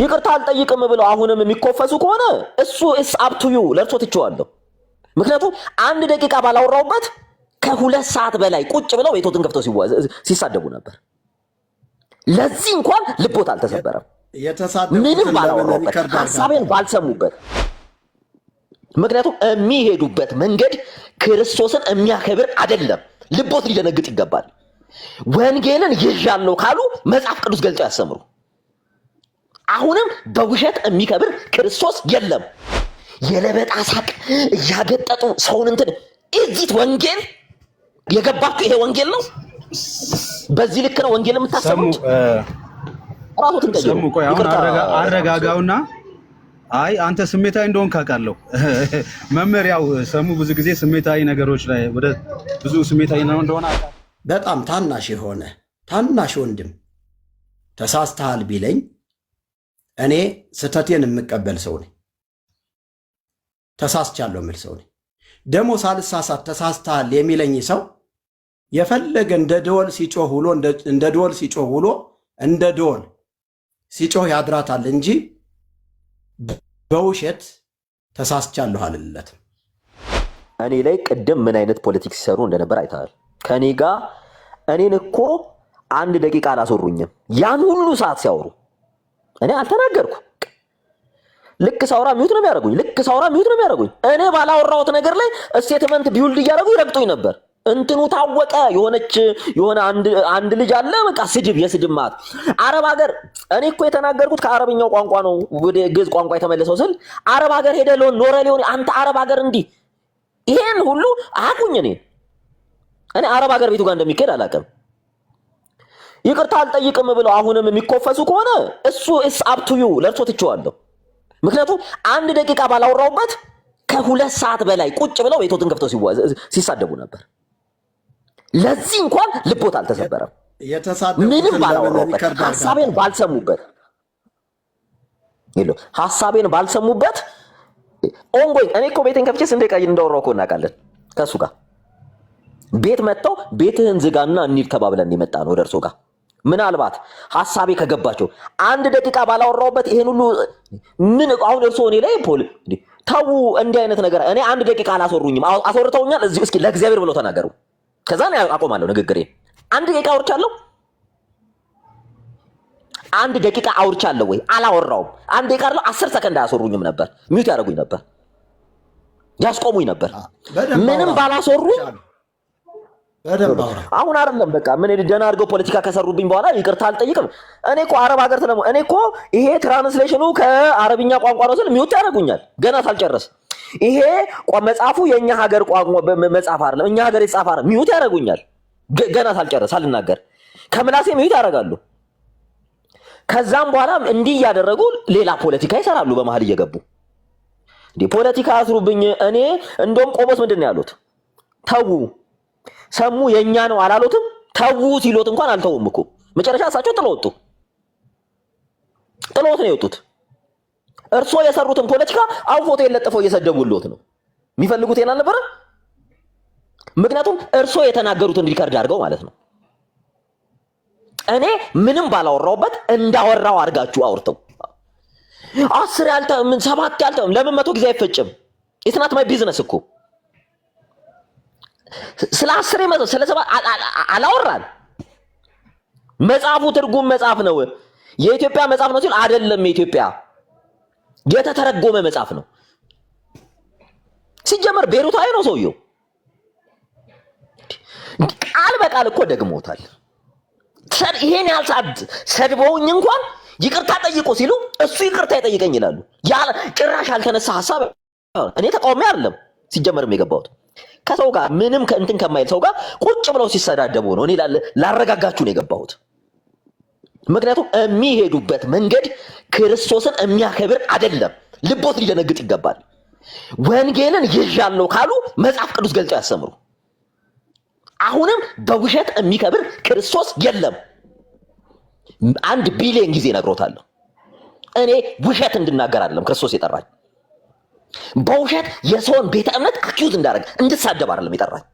ይቅርታ አልጠይቅም ብለው አሁንም የሚኮፈሱ ከሆነ እሱ ኢስ አፕ ቱ ዩ ለርሶ ትቼዋለሁ። ምክንያቱም አንድ ደቂቃ ባላወራውበት ከ2 ሰዓት በላይ ቁጭ ብለው ቤቶትን ከፍተው ሲሳደቡ ነበር። ለዚህ እንኳን ልቦት አልተሰበረም። ምንም ባላወራውበት ሐሳቤን ባልሰሙበት። ምክንያቱም የሚሄዱበት መንገድ ክርስቶስን የሚያከብር አይደለም። ልቦት ሊደነግጥ ይገባል። ወንጌልን ይዣለሁ ካሉ መጽሐፍ ቅዱስ ገልጠው ያስተምሩ። አሁንም በውሸት የሚከብር ክርስቶስ የለም። የለበጣ ሳቅ እያገጠጡ ሰውን እንትን እዚት ወንጌል የገባችሁ ይሄ ወንጌል ነው። በዚህ ልክ ነው ወንጌል የምታሰሙት። ራሱን ሰሙ ቆይ አሁን አረጋጋውና አይ አንተ ስሜታዊ እንደሆንክ አውቃለሁ። መመሪያው ሰሙ ብዙ ጊዜ ስሜታዊ ነገሮች ላይ ወደ ብዙ ስሜታዊ ነው እንደሆነ በጣም ታናሽ የሆነ ታናሽ ወንድም ተሳስተሃል ቢለኝ እኔ ስተቴን የምቀበል ሰው ነኝ። ተሳስቻለሁ የምል ሰው ነኝ። ደግሞ ሳልሳሳት ተሳስተሃል የሚለኝ ሰው የፈለገ እንደ ደወል ሲጮህ ውሎ እንደ ደወል ሲጮህ ውሎ እንደ ደወል ሲጮህ ያድራታል እንጂ በውሸት ተሳስቻለሁ አልለትም። እኔ ላይ ቅድም ምን አይነት ፖለቲክስ ሲሰሩ እንደነበር አይተሃል። ከኔ ጋር እኔን እኮ 1 ደቂቃ አላስወሩኝም። ያን ሁሉ ሰዓት ሲያወሩ እኔ አልተናገርኩ። ልክ ሳውራ ሚውት ነው የሚያደርጉኝ። እኔ ባላወራሁት ነገር ላይ ስቴትመንት ቢውልድ እያደረጉ ይረግጡኝ ነበር። እንትኑ ታወቀ። የሆነ አንድ ልጅ አለ በቃ ስድብ የስድብ ማት አረብ ሀገር። እኔ እኮ የተናገርኩት ከአረብኛው ቋንቋ ነው ወደ ግዕዝ ቋንቋ የተመለሰው ስል አረብ ሀገር ሄደ ኖረ ሊሆን አንተ አረብ ሀገር እንዲህ ይሄን ሁሉ አቁኝ። እኔ አረብ ሀገር ቤቱ ጋር እንደሚካሄድ አላውቅም። ይቅርታ አልጠይቅም ብለው አሁንም የሚኮፈሱ ከሆነ እሱ ኢስ አፕ ቱ ዩ ለርሶ ትቼዋለሁ። ምክንያቱም 1 ደቂቃ ባላወራውበት ከ2 ሰዓት በላይ ቁጭ ብለው ቤቶትን ከፍተው ሲሳደቡ ነበር። ለዚህ እንኳን ልቦት አልተሰበረም። ምንም ባላወራውበት ሐሳቤን ባልሰሙበት ኦንጎይ እኔ እኮ ቤቴን ከፍቼ ስንት ደቂቃ እንዳወራው እኮ እናውቃለን። ከሱ ጋር ቤት መጥተው ቤትህን ዝጋና እንሂድ ተባብለን የመጣ ነው ደርሶ ጋር ምናልባት ሐሳቤ ከገባቸው 1 ደቂቃ ባላወራውበት ይሄን ሁሉ ምን አሁን እርሶ እኔ ላይ ታው እንዲህ አይነት ነገር እኔ 1 ደቂቃ አላስወሩኝም። አስወርተውኛል። እዚህ እስኪ ለእግዚአብሔር ብለው ተናገሩ። ከዛ ነው አቆማለሁ ንግግሬን። 1 ደቂቃ አውርቻለሁ። 1 ደቂቃ አውርቻለሁ ወይ አላወራውም? 1 ደቂቃ አይደለም 10 ሰከንድ አያስወሩኝም ነበር። ሚውት ያደርጉኝ ነበር፣ ያስቆሙኝ ነበር። ምንም ባላስወሩኝ አሁን አይደለም በቃ ምን ደህና አድርገው ፖለቲካ ከሰሩብኝ በኋላ ይቅርታ አልጠይቅም። እኔ እኮ አረብ ሀገር እኔ እኮ ይሄ ትራንስሌሽኑ ከአረብኛ ቋንቋ ነው ስል ሚውት ያደርጉኛል ገና ሳልጨርስ። ይሄ መጽሐፉ የኛ ሀገር ቋንቋ መጽሐፍ አይደለም እኛ ሀገር የተጻፈ አይደለም ሚውት ያደርጉኛል ገና ሳልጨርስ ሳልናገር። ከምላሴ ሚውት ያደርጋሉ። ከዛም በኋላ እንዲህ እያደረጉ ሌላ ፖለቲካ ይሰራሉ በመሃል እየገቡ እንዴ ፖለቲካ አስሩብኝ። እኔ እንደውም ቆቦስ ምንድን ነው ያሉት? ተው ሰሙ የኛ ነው አላሉትም። ተው ሲሎት እንኳን አልተውም እኮ መጨረሻ እሳቸው ጥለውት ነው የወጡት። እርሶ የሰሩትን ፖለቲካ አሁን ፎቶ የለጠፈው እየሰደቡልዎት ነው የሚፈልጉት የና ነበር። ምክንያቱም እርሶ የተናገሩትን ሪከርድ አድርገው ማለት ነው። እኔ ምንም ባላወራውበት እንዳወራው አድርጋችሁ አውርተው 10 ያልተም 7 ያልተም ለምን 100 ጊዜ አይፈጭም? ኢትናት ማይ ቢዝነስ እኮ ስለ 10 መቶ ስለ 7 አላወራን። መጽሐፉ ትርጉም መጽሐፍ ነው የኢትዮጵያ መጽሐፍ ነው ሲል አይደለም። የኢትዮጵያ የተተረጎመ መጽሐፍ ነው። ሲጀመር ቤሩታዊ ነው ሰውየው። ቃል በቃል እኮ ደግሞታል። ይሄን ያልሳድ ሰድበውኝ እንኳን ይቅርታ ጠይቁ ሲሉ እሱ ይቅርታ ይጠይቀኝ ይላሉ። ጭራሽ ያልተነሳ ሐሳብ እኔ ተቃውሞ አይደለም ሲጀመርም የገባሁት ከሰው ጋር ምንም ከእንትን ከማይል ሰው ጋር ቁጭ ብለው ሲሰዳደቡ ነው እኔ ላረጋጋችሁ ነው የገባሁት። ምክንያቱም የሚሄዱበት መንገድ ክርስቶስን የሚያከብር አይደለም። ልቦት ሊደነግጥ ይገባል። ወንጌልን ይዣለሁ ካሉ መጽሐፍ ቅዱስ ገልጠው ያስተምሩ። አሁንም በውሸት የሚከብር ክርስቶስ የለም። 1 ቢሊዮን ጊዜ ነግሮታለሁ። እኔ ውሸት እንድናገር አይደለም ክርስቶስ የጠራኝ። በውሸት የሰውን ቤተ እምነት አኪዩዝ እንዳደረግ እንድሳደብ አይደለም የጠራኝ።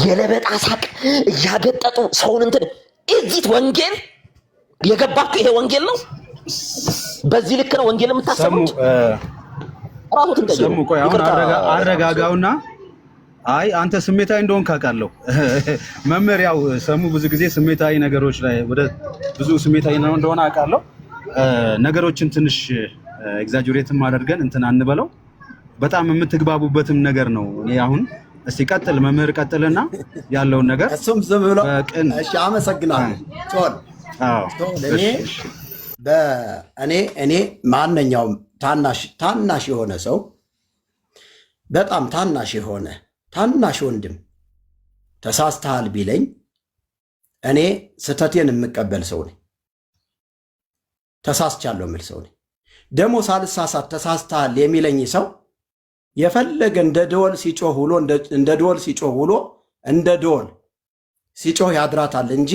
የለበጣ ሳቅ እያገጠጡ ሰውን እንትን እዚት ወንጌል የገባችሁ ይሄ ወንጌል ነው። በዚህ ልክ ነው ወንጌል የምታሰሙት? ራሱትን ቀይሩ። ሰሙ ቆይ አሁን አረጋጋውና አይ አንተ ስሜታዊ እንደሆን ካውቃለሁ። መምህር ያው ሰሙ ብዙ ጊዜ ስሜታዊ ነገሮች ላይ ወደ ብዙ ስሜታዊ ነው እንደሆነ አውቃለሁ። ነገሮችን ትንሽ ኤግዛጀሬትም አድርገን እንትን አንበለው። በጣም የምትግባቡበትም ነገር ነው። እኔ አሁን እስቲ ቀጥል መምህር ቀጥልና ያለውን ነገር እሱም ዝም ብሎ እሺ አመሰግናለሁ። እኔ ማንኛውም ታናሽ የሆነ ሰው በጣም ታናሽ ወንድም ተሳስተሃል ቢለኝ እኔ ስህተቴን የምቀበል ሰው ነኝ። ተሳስቻለሁ የምል ሰው ነኝ። ደግሞ ሳልሳሳት ተሳስተሃል የሚለኝ ሰው የፈለገ እንደ ደወል ሲጮህ ውሎ እንደ ደወል ሲጮህ ያድራታል እንጂ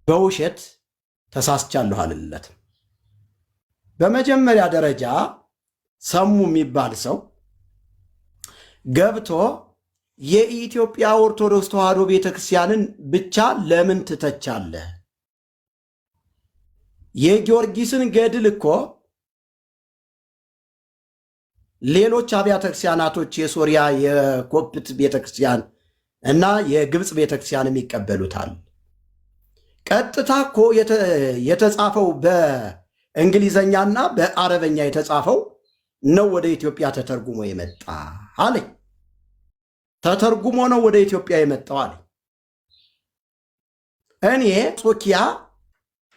በውሸት ተሳስቻለሁ አልለትም። በመጀመሪያ ደረጃ ሰሙ የሚባል ሰው ገብቶ የኢትዮጵያ ኦርቶዶክስ ተዋሕዶ ቤተክርስቲያንን ብቻ ለምን ትተቻለህ? የጊዮርጊስን ገድል እኮ ሌሎች አብያተ ክርስቲያናቶች የሶሪያ የኮፕት ቤተክርስቲያን እና የግብፅ ቤተክርስቲያንም ይቀበሉታል። ቀጥታ እኮ የተጻፈው በእንግሊዘኛና በአረበኛ የተጻፈው ነው ወደ ኢትዮጵያ ተተርጉሞ የመጣ አለኝ። ተተርጉሞ ነው ወደ ኢትዮጵያ የመጣው አለኝ። እኔ ሶኪያ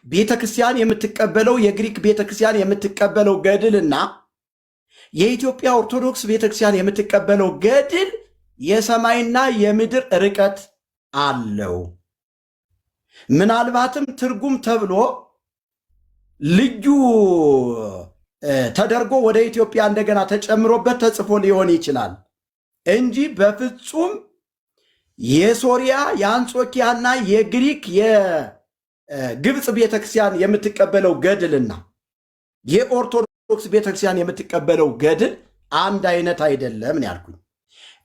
ቤተክርስቲያን የምትቀበለው የግሪክ ቤተክርስቲያን የምትቀበለው ገድልና የኢትዮጵያ ኦርቶዶክስ ቤተክርስቲያን የምትቀበለው ገድል የሰማይና የምድር ርቀት አለው። ምናልባትም ትርጉም ተብሎ ልዩ ተደርጎ ወደ ኢትዮጵያ እንደገና ተጨምሮበት ተጽፎ ሊሆን ይችላል እንጂ በፍጹም የሶሪያ የአንጾኪያና የግሪክ የግብፅ ቤተክርስቲያን የምትቀበለው ገድልና የኦርቶዶክስ ቤተክርስቲያን የምትቀበለው ገድል አንድ አይነት አይደለም ነው ያልኩኝ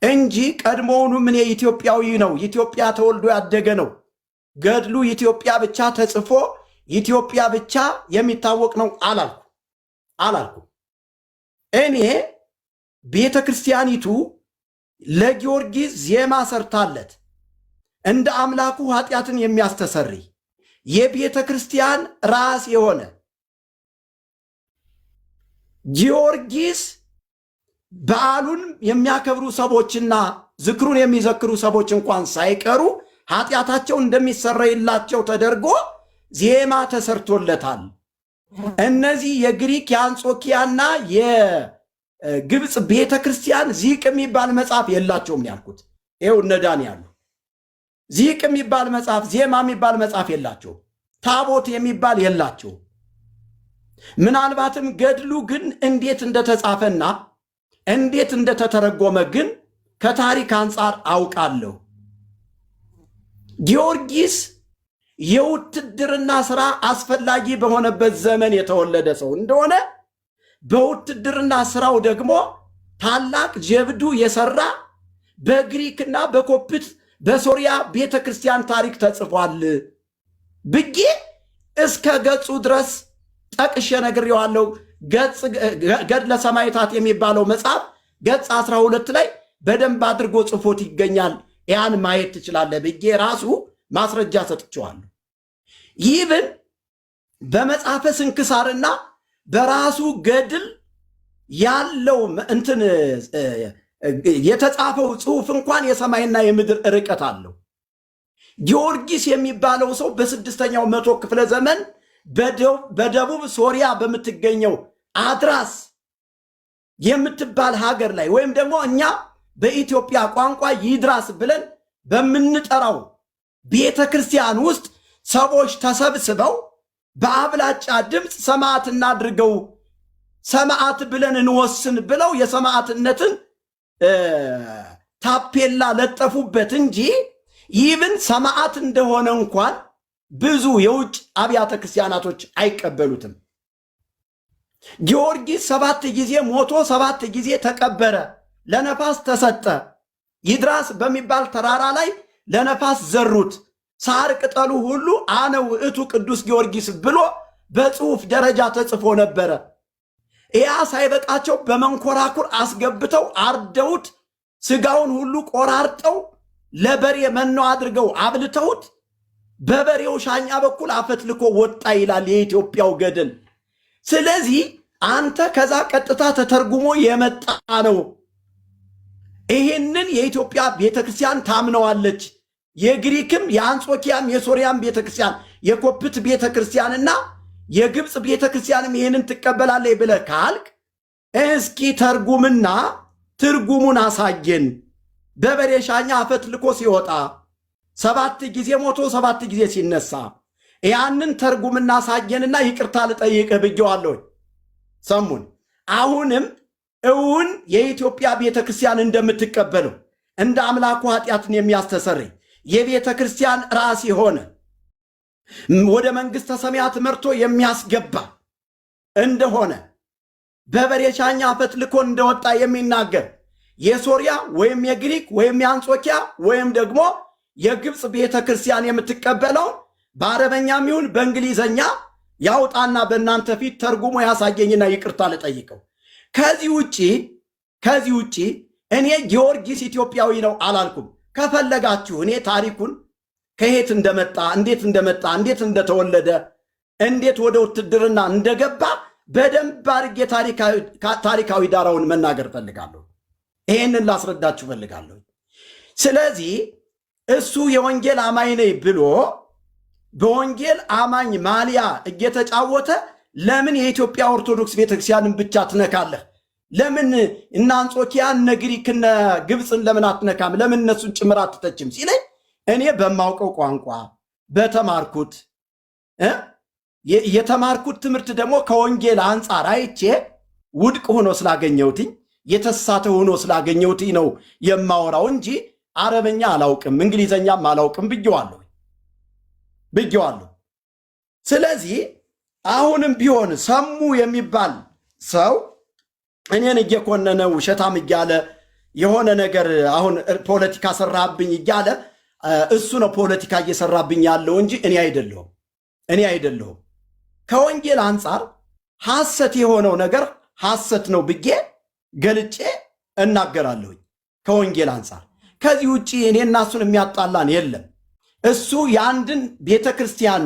እንጂ ቀድሞውኑ ምን ኢትዮጵያዊ ነው፣ ኢትዮጵያ ተወልዶ ያደገ ነው፣ ገድሉ ኢትዮጵያ ብቻ ተጽፎ ኢትዮጵያ ብቻ የሚታወቅ ነው አላልኩ። እኔ ቤተ ክርስቲያኒቱ ለጊዮርጊስ ዜማ ሰርታለት እንደ አምላኩ ኃጢአትን የሚያስተሰሪ የቤተ ክርስቲያን ራስ የሆነ ጊዮርጊስ በዓሉን የሚያከብሩ ሰዎችና ዝክሩን የሚዘክሩ ሰዎች እንኳን ሳይቀሩ ኃጢአታቸው እንደሚሰረይላቸው ተደርጎ ዜማ ተሰርቶለታል። እነዚህ የግሪክ የአንጾኪያና የግብፅ ቤተ ክርስቲያን ዚቅ የሚባል መጽሐፍ የላቸውም ያልኩት። ይኸው እነዳን ያሉ ዚቅ የሚባል መጽሐፍ፣ ዜማ የሚባል መጽሐፍ የላቸው፣ ታቦት የሚባል የላቸው። ምናልባትም ገድሉ ግን እንዴት እንደተጻፈና እንዴት እንደተተረጎመ ግን ከታሪክ አንጻር አውቃለሁ። ጊዮርጊስ የውትድርና ሥራ አስፈላጊ በሆነበት ዘመን የተወለደ ሰው እንደሆነ በውትድርና ሥራው ደግሞ ታላቅ ጀብዱ የሰራ በግሪክና በኮፕት በሶሪያ ቤተ ክርስቲያን ታሪክ ተጽፏል ብዬ እስከ ገጹ ድረስ ጠቅሼ ነግሬዋለሁ። ገድለ ሰማዕታት የሚባለው መጽሐፍ ገጽ 12 ላይ በደንብ አድርጎ ጽፎት ይገኛል። ያን ማየት ትችላለህ ብዬ ራሱ ማስረጃ ሰጥቼዋለሁ። ይህን በመጽሐፈ ስንክሳርና በራሱ ገድል ያለው እንትን የተጻፈው ጽሑፍ እንኳን የሰማይና የምድር ርቀት አለው። ጊዮርጊስ የሚባለው ሰው በ6ኛው መቶ ክፍለ ዘመን በደቡብ ሶሪያ በምትገኘው አድራስ የምትባል ሀገር ላይ ወይም ደግሞ እኛ በኢትዮጵያ ቋንቋ ይድራስ ብለን በምንጠራው ቤተ ክርስቲያን ውስጥ ሰዎች ተሰብስበው በአብላጫ ድምፅ ሰማዕት እናድርገው፣ ሰማዕት ብለን እንወስን ብለው የሰማዕትነትን ታፔላ ለጠፉበት እንጂ ይህን ሰማዕት እንደሆነ እንኳን ብዙ የውጭ አብያተ ክርስቲያናቶች አይቀበሉትም። ጊዮርጊስ 7 ጊዜ ሞቶ 7 ጊዜ ተቀበረ፣ ለነፋስ ተሰጠ። ይድራስ በሚባል ተራራ ላይ ለነፋስ ዘሩት፣ ሳር ቅጠሉ ሁሉ አነ ውእቱ ቅዱስ ጊዮርጊስ ብሎ በጽሁፍ ደረጃ ተጽፎ ነበረ። ያ ሳይበቃቸው በመንኮራኩር አስገብተው አርደውት ስጋውን ሁሉ ቆራርጠው ለበሬ መኖ አድርገው አብልተውት በበሬው ሻኛ በኩል አፈትልኮ ወጣ ይላል የኢትዮጵያው ገድል። ስለዚህ አንተ ከዛ ቀጥታ ተተርጉሞ የመጣ ነው። ይህንን የኢትዮጵያ ቤተክርስቲያን ታምነዋለች። የግሪክም የአንጾኪያም የሶሪያም ቤተክርስቲያን የኮፕት ቤተክርስቲያንና የግብፅ ቤተክርስቲያንም ይህንን ትቀበላለች ብለህ ካልክ እስኪ ተርጉምና ትርጉሙን አሳየን። በበሬ ሻኛ አፈትልኮ ሲወጣ 7 ጊዜ ሞቶ 7 ጊዜ ሲነሳ ያንን ተርጉምና አሳየንና ይቅርታ ልጠይቅህ ብዬዋለሁ። ሰሙን። አሁንም እውን የኢትዮጵያ ቤተክርስቲያን እንደምትቀበለው እንደ አምላኩ ኃጢአትን የሚያስተሰርይ የቤተክርስቲያን ራስ የሆነ ወደ መንግሥተ ሰማያት መርቶ የሚያስገባ እንደሆነ በበሬ ሻኛ አፈትልኮ እንደወጣ የሚናገር የሶሪያ ወይም የግሪክ ወይም የአንጾኪያ ወይም ደግሞ የግብፅ ቤተክርስቲያን የምትቀበለው በአረበኛም ይሁን በእንግሊዘኛ ያውጣና በእናንተ ፊት ተርጉሞ ያሳየኝና ይቅርታ ልጠይቀው። ከዚህ ውጪ እኔ ጊዮርጊስ ኢትዮጵያዊ ነው አላልኩም። ከፈለጋችሁ እኔ ታሪኩን ከየት እንደመጣ እንዴት እንደተወለደ እንዴት ወደ ውትድርና እንደገባ በደንብ አድርጌ ታሪካዊ ዳራውን መናገር ፈልጋለሁ። ይሄንን ላስረዳችሁ ፈልጋለሁ። ስለዚህ እሱ የወንጌል አማኝ ነኝ ብሎ በወንጌል አማኝ ማሊያ እየተጫወተ ለምን የኢትዮጵያ ኦርቶዶክስ ቤተክርስቲያንን ብቻ ትነካለህ? ለምን እነ አንጾኪያ እነ ግሪክ እነ ግብፅን ለምን አትነካም? ለምን እነሱን ጭምር አትተችም ሲለኝ እኔ በማውቀው ቋንቋ በተማርኩት የተማርኩት ትምህርት ደግሞ ከወንጌል አንጻር አይቼ ውድቅ ሆኖ ስላገኘሁትኝ የተሳተ ሆኖ ስላገኘሁትኝ ነው የማወራው እንጂ አረበኛ አላውቅም እንግሊዘኛም አላውቅም ብየዋለሁ። ስለዚህ አሁንም ቢሆን ሰሙ የሚባል ሰው እኔን እየኮነነ ውሸታም እያለ የሆነ ነገር አሁን ፖለቲካ ሰራብኝ እያለ እሱ ነው ፖለቲካ እየሰራብኝ ያለው እንጂ እኔ አይደለሁም። ከወንጌል አንጻር ሐሰት የሆነው ነገር ሐሰት ነው ብዬ ገልጬ እናገራለሁኝ ከወንጌል አንጻር። ከዚህ ውጪ እኔና እሱን የሚያጣላን የለም። እሱ የአንድን ቤተክርስቲያን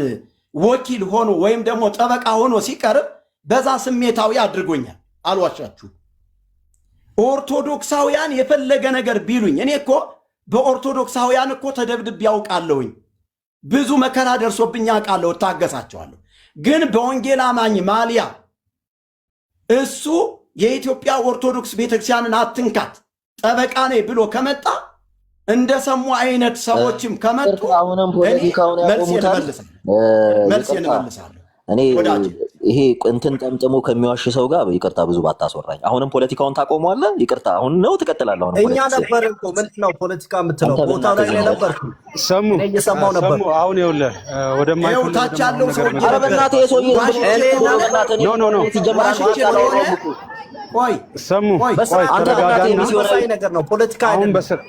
ወኪል ሆኖ ወይም ደግሞ ጠበቃ ሆኖ ሲቀርብ በዛ ስሜታዊ አድርጎኛል። አልዋሻችሁ። ኦርቶዶክሳውያን የፈለገ ነገር ቢሉኝ እኔ እኮ በኦርቶዶክሳውያን እኮ ተደብድቤ ያውቃለሁኝ። ብዙ መከራ ደርሶብኝ ያውቃለሁ፣ እታገሳቸዋለሁ። ግን በወንጌል አማኝ ማሊያ እሱ የኢትዮጵያ ኦርቶዶክስ ቤተክርስቲያንን አትንካት ጠበቃ ነኝ ብሎ ከመጣ እንደሰሙ አይነት ሰዎችም ከመጡ መልሴን እመልሳለሁ። እኔ ይሄ እንትን ጠምጥሞ ከሚዋሽ ሰው ጋር ይቅርታ ብዙ ባታስወራኝ። አሁንም ፖለቲካውን ታቆመዋለህ? ይቅርታ አሁን ነው ትቀጥላለህ? አሁን እኛ ነበር እኮ ምንድን ነው ፖለቲካ የምትለው? ቦታው ላይ ነበር ሰሙ እየሰማው ነበር። አሁን ይኸውልህ ወደማይሆን ታች ያለው ሰው ኧረ በእናትህ የሰውዬ ተረጋጋና ነገር ነው ፖለቲካ አይደለም።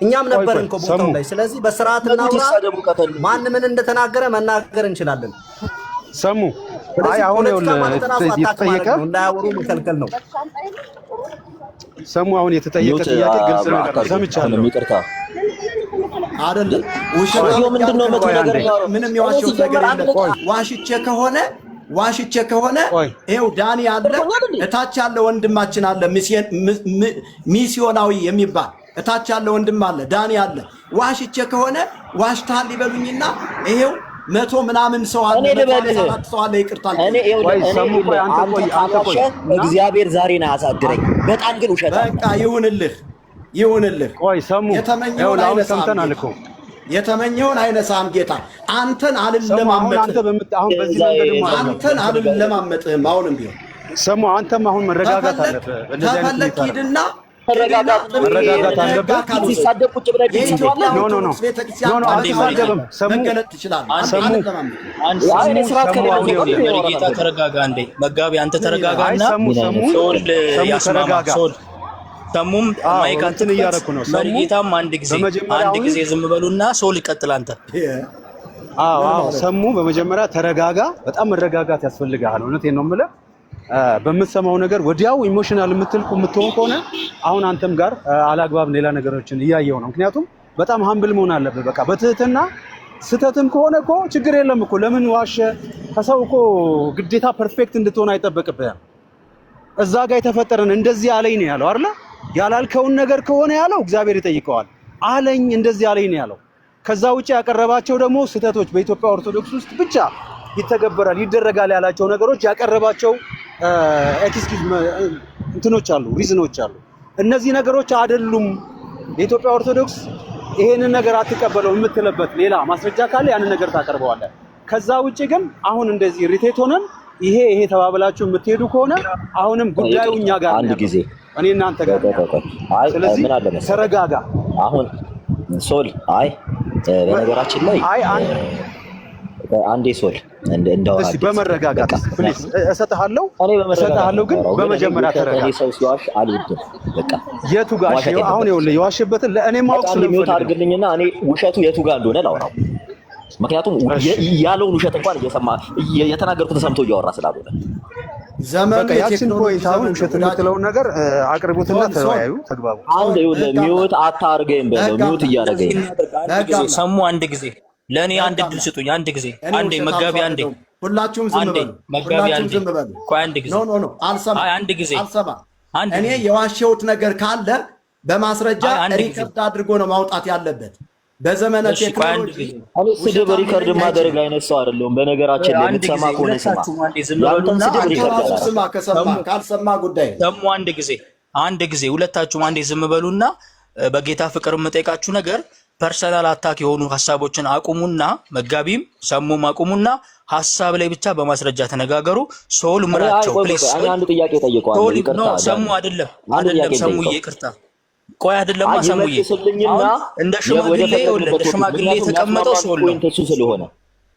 እኛም ነበር እኮ ቦታው ላይ። ስለዚህ በስርዓት እናውራ። ማን ምን እንደተናገረ መናገር እንችላለን። ሰሙ አይ አሁን የተጠየቀ እንዳያወሩ መከልከል ነው። ሰሙ አሁን የተጠየቀ ጥያቄ ግልጽ ነገር ሰምቻለሁ። ይቅርታ አይደለም ምንድነው መቶ ነገር ምንም የዋሸው ነገር የለም። ዋሽቼ ከሆነ ይኸው ዳኒ አለ፣ እታች ያለ ወንድማችን አለ ሚስዮናዊ የሚባል እታች ያለ ወንድም አለ ዳኒ አለ። ዋሽቼ ከሆነ ዋሽታል ይበሉኝና ይሄው 100 ምናምን ሰው አለ፣ 107 ሰው አለ። ይቅርታ እግዚአብሔር ዛሬ ነው ያሳድረኝ። በጣም ግን ውሸት በቃ ይሁንልህ። ቆይ ሰሙ የተመኘውን አይነሳም ጌታ። አንተን አልለማመጥህም። አሁንም ቢሆን ሰሙ አንተም አሁን መረጋጋት አለብህ። ተፈለክ ሂድና መረጋጋት አለብህ። ሲሳደብ ቁጭ ብለህ መገለጥ ትችላለህ። ጌታ ተረጋጋ እንዴ መጋቢ አንተ ተረጋጋና ሰሙም ማይካንትን እያረኩ ነው። መሪጌታም አንድ ጊዜ ዝም በሉና ሶል ይቀጥል። አንተ አዎ ሰሙ በመጀመሪያ ተረጋጋ። በጣም መረጋጋት ያስፈልጋል። እውነቴን ነው የምልህ። በምትሰማው ነገር ወዲያው ኢሞሽናል የምትሆን ከሆነ አሁን አንተም ጋር አላግባብ ሌላ ነገሮችን እያየው ነው። ምክንያቱም በጣም ሀምብል መሆን አለብህ። በቃ በትህትና ስተትም ከሆነ እኮ ችግር የለም እኮ ለምን ዋሸ? ከሰው እኮ ግዴታ ፐርፌክት እንድትሆን አይጠበቅብህም። እዛ ጋር የተፈጠረን እንደዚህ አለኝ ነው ያለው አይደል? ያላልከውን ነገር ከሆነ ያለው እግዚአብሔር ይጠይቀዋል። አለኝ እንደዚህ አለኝ ነው ያለው። ከዛ ውጪ ያቀረባቸው ደግሞ ስተቶች በኢትዮጵያ ኦርቶዶክስ ውስጥ ብቻ ይተገበራል ይደረጋል ያላቸው ነገሮች ያቀረባቸው ኤክስኪውዝ እንትኖች አሉ፣ ሪዝኖች አሉ። እነዚህ ነገሮች አይደሉም የኢትዮጵያ ኦርቶዶክስ ይሄንን ነገር አትቀበለው የምትለበት ሌላ ማስረጃ ካለ ያንን ነገር ታቀርበዋለህ። ከዛ ውጪ ግን አሁን እንደዚህ ሪቴት ሆነን ይሄ ተባብላችሁ የምትሄዱ ከሆነ አሁንም ጉዳዩ እኛ ጋር አንድ ጊዜ እኔ እናንተ ጋር ስለዚህ ተረጋጋ። አሁን ሶል በነገራችን ላይ አንዴ ሶል እንደው እስቲ በመረጋጋት ፕሊዝ እሰጥሃለሁ ግን በመጀመሪያ ተረጋጋ። እኔ ሰው ሲዋሽ አልወድም። በቃ የቱ ጋር አሁን ይኸውልህ የዋሸበትን ለእኔ ማወቅ ስለሚወጣ አድርግልኝና እኔ ውሸቱ የቱ ጋር እንደሆነ ላውራው። ምክንያቱም ያለውን ውሸት እንኳን እየሰማ የተናገርኩት ሰምቶ እያወራ ስላልሆነ ዘመን ያችን ፖይንት አሁን ውሸት የምትለውን ነገር አቅርቡትና ተወያዩ፣ ተግባቡ። አንድ ይኸውልህ ሚውት አታርገኝ በለው። ሚውት እያደረገኝ ሰሙ አንድ ጊዜ ለኔ አንድ ድል ስጡኝ። አንድ ጊዜ አንዴ መጋቢ አንዴ ሁላችሁም ዝም በሉ። መጋቢ አንዴ ቆይ አንድ ጊዜ ኖ አልሰማ አንድ ጊዜ አልሰማ። እኔ የዋሸሁት ነገር ካለ በማስረጃ ሪከርድ አድርጎ ነው ማውጣት ያለበት። በዘመነ ቴክኖሎጂ እኔ ስድብ ሪከርድ ማድረግ አይነት ሰው አይደለሁም። በነገራችን ላይ የምትሰማ ከሆነ ስማ፣ ካልሰማ ጉዳይ ሰሙ አንድ ጊዜ ሁለታችሁም አንዴ ዝም በሉና በጌታ ፍቅር የምጠይቃችሁ ነገር ፐርሰናል አታክ የሆኑ ሐሳቦችን አቁሙና መጋቢም ሰሙም አቁሙና ሐሳብ ላይ ብቻ በማስረጃ ተነጋገሩ። ሶል ምራቸው ፕሊዝ። እኔ አንድ ጥያቄ ጠይቀዋለሁ። ይቅርታ ሰሙ አይደለም ሰሙ ይቅርታ ቆይ አይደለም ሰሙዬ እንደ ሽማግሌ ተቀመጠው ሶል ነው እሱ ስለሆነ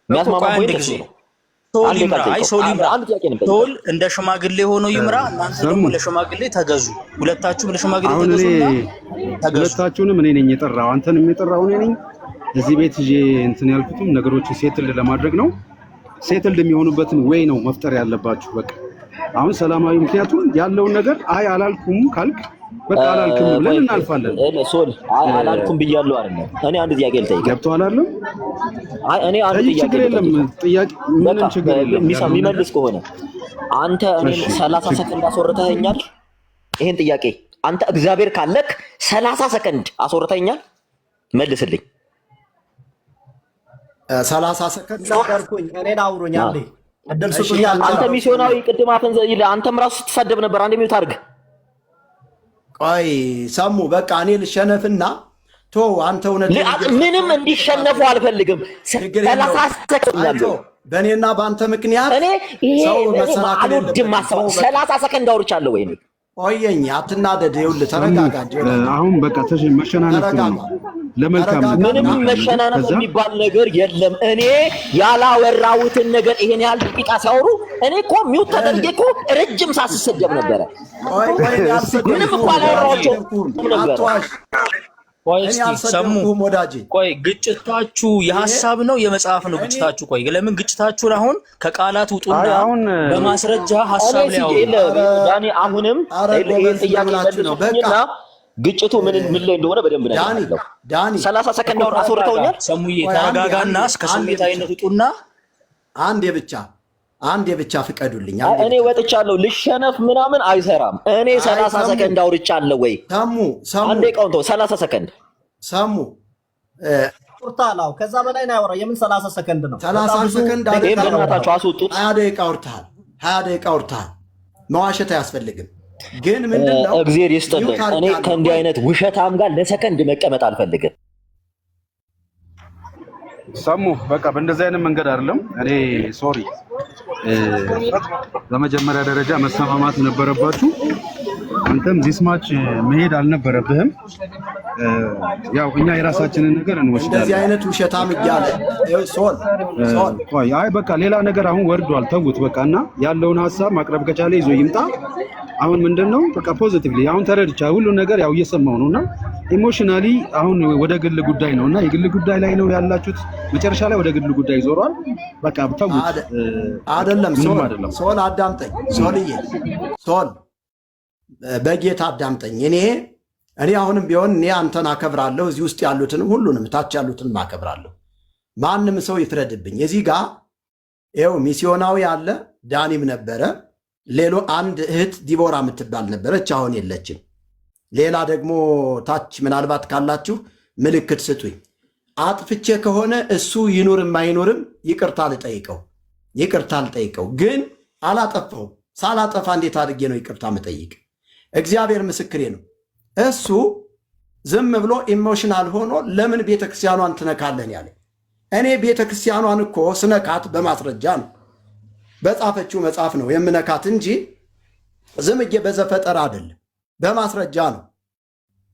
የሚያስማማ ፖይንት እሱ ነው። ሶል ይምራ ሶል እንደ ሽማግሌ ሆኖ ይምራ። እናንተ ደግሞ ለሽማግሌ ተገዙ። ሁለታችሁም ለሽማግሌ ተገዙና ሁለታችሁንም እኔ ነኝ የጠራው፣ አንተንም የጠራው እኔ ነኝ። እዚህ ቤት ይዤ እንትን ያልኩትም ነገሮችን ሴትልድ ለማድረግ ነው። ሴትልድ የሚሆኑበትን ወይ ነው መፍጠር ያለባችሁ። በቃ አሁን ሰላማዊ፣ ምክንያቱም ያለውን ነገር አላልኩም ካልክ በቃ አላልኩም ብለን እናልፋለን። ሶል አላልኩም ብያለሁ አይደለም። እኔ አንድ ጥያቄ ልጠይቅ። ገብቶሃል አይደል? እኔ አንድ ጥያቄ ጥያቄ ምንም ችግር የለም። የሚመልስ ከሆነ አንተ እኔን 30 ሰከንድ አስወርተኸኛል። ይሄን ጥያቄ አንተ እግዚአብሔር ካለክ 30 ሰከንድ አስወርተኸኛል፣ መልስልኝ። 30 ሰከንድ ነገርኩኝ። እኔን አውሩኝ አንዴ እድል ስጡኝ። አንተ ሚስዮናዊ ቅድም አፈን አንተም ራሱ ስትሳደብ ነበር። አንዴ ሚውት አድርግ። ቆይ ሰሙ በቃ እኔ ልሸነፍና አንተ እውነት ምንም እንዲሸነፉ አልፈልግም። 30 ሰከንድ በእኔና በአንተ ምክንያት እኔ ሰው መሰናከል የለበትም። 30 ሰከንድ አውርቻለሁ ወይ? ቆየኝ፣ አትናደድ። ይኸውልህ ተረጋጋ። አሁን በቃ መሸናነፍ ነው ለመልካም ምንም መሸናነፍ የሚባል ነገር የለም። እኔ ያላወራሁትን ነገር ይሄን ያህል ደቂቃ ሲያወሩ እኔ እኮ ሚውት ተደርጌ እኮ ረጅም ሰዓት ስሰደብ ነበረ። ምንም እኮ አላወራኋቸውም ነበር። ቆይ ግጭታችሁ የሐሳብ ነው የመጽሐፍ ነው ግጭታችሁ? ቆይ ለምን ግጭታችሁን አሁን ከቃላት ውጡና በማስረጃ ሐሳብ ላይ አውሩ። ዳኒ አሁንም ይሄን ጥያቄ መልሱኝና ግጭቱ ምን ላይ እንደሆነ በደንብ ነው ያለው። ዳኒ 30 ሰከንድ አስወርተውኛል። ሰሙዬ ተረጋጋና እስከ ስሜታዊነት ውጡና አንዴ ብቻ ፍቀዱልኝ። እኔ ወጥቻለሁ። ልሸነፍ ምናምን አይሰራም። እኔ 30 ሰከንድ አውርቻለሁ ወይ? ሰሙ አንዴ ቀውንተው 30 ሰከንድ ሰሙ ቁርታላው ከዛ በላይ ነው ያወራ። የምን 30 ሰከንድ ነው? 30 ሰከንድ አይደለም። በእናታችሁ አስወጡት። 20 ደቂቃ አውርተሃል። መዋሸት አያስፈልግም። ግን ምንድነው እግዚአብሔር ይስጥልኝ። እኔ ከእንዲህ አይነት ውሸታም ጋር ለሰከንድ መቀመጥ አልፈልግም። ሰሙ በቃ በእንደዚህ አይነት መንገድ አይደለም። እኔ ሶሪ፣ በመጀመሪያ ደረጃ መሰማማት ነበረባችሁ። አንተም ዚስማች መሄድ አልነበረብህም። ያው እኛ የራሳችንን ነገር እንወስዳለን። እንደዚህ አይነት ውሸታም እያለ ሶል ቆይ፣ አይ በቃ ሌላ ነገር አሁን ወርዷል። ተውት በቃ እና ያለውን ሐሳብ ማቅረብ ከቻለ ይዞ ይምጣ። አሁን ምንድነው በቃ ፖዚቲቭሊ አሁን ተረድቻ ሁሉ ነገር ያው እየሰማው ነውና ኢሞሽናሊ አሁን ወደ ግል ጉዳይ ነውና የግል ጉዳይ ላይ ነው ያላችሁት። መጨረሻ ላይ ወደ ግል ጉዳይ ይዞራል። በቃ ተውት። አይደለም ሶል አዳምጠኝ፣ ሶልዬ ሶል በጌታ አዳምጠኝ። እኔ አሁንም ቢሆን እኔ አንተን አከብራለሁ፣ እዚህ ውስጥ ያሉትን ሁሉንም ታች ያሉትን አከብራለሁ። ማንም ሰው ይፍረድብኝ። እዚህ ጋር ይኸው ሚስዮናዊ አለ፣ ዳኒም ነበረ፣ ሌሎ አንድ እህት ዲቦራ የምትባል ነበረች፣ አሁን የለችም። ሌላ ደግሞ ታች ምናልባት ካላችሁ ምልክት ስጡኝ። አጥፍቼ ከሆነ እሱ ይኑርም አይኑርም ይቅርታ ልጠይቀው። ግን አላጠፋውም። ሳላጠፋ እንዴት አድርጌ ነው ይቅርታ መጠይቅ? እግዚአብሔር ምስክሬ ነው። እሱ ዝም ብሎ ኢሞሽናል ሆኖ ለምን ቤተክርስቲያኗን ትነካለን ያለ። እኔ ቤተክርስቲያኗን እኮ ስነካት በማስረጃ ነው፣ በጻፈችው መጽሐፍ ነው የምነካት እንጂ ዝምዬ በዘፈጠር አይደለም፣ በማስረጃ ነው።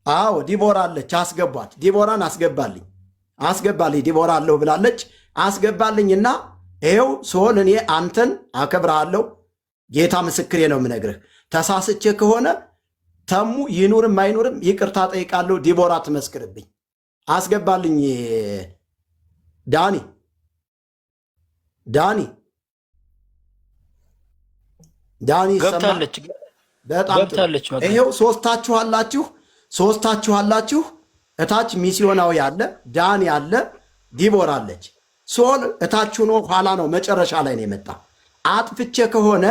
አዎ ዲቦራ አለች፣ አስገቧት። ዲቦራን አስገባልኝ፣ ዲቦራ አለሁ ብላለች፣ አስገባልኝና ይኸው ሶል እኔ አንተን አከብርሃለሁ፣ ጌታ ምስክሬ ነው የምነግርህ። ተሳስቼ ከሆነ ተሙ ይኑርም አይኑርም ይቅርታ ጠይቃለሁ፣ ዲቦራ ትመስክርብኝ። አስገባልኝ ዳኒ ገብታለች፣ በጣም ይሄው ሶስታችሁ አላችሁ። እታች ሚስዮናዊ አለ፣ ዳኒ አለ፣ ዲቦራ አለች። ሶል እታች ሆኖ ኋላ ነው መጨረሻ ላይ ነው የመጣ። አጥፍቼ ከሆነ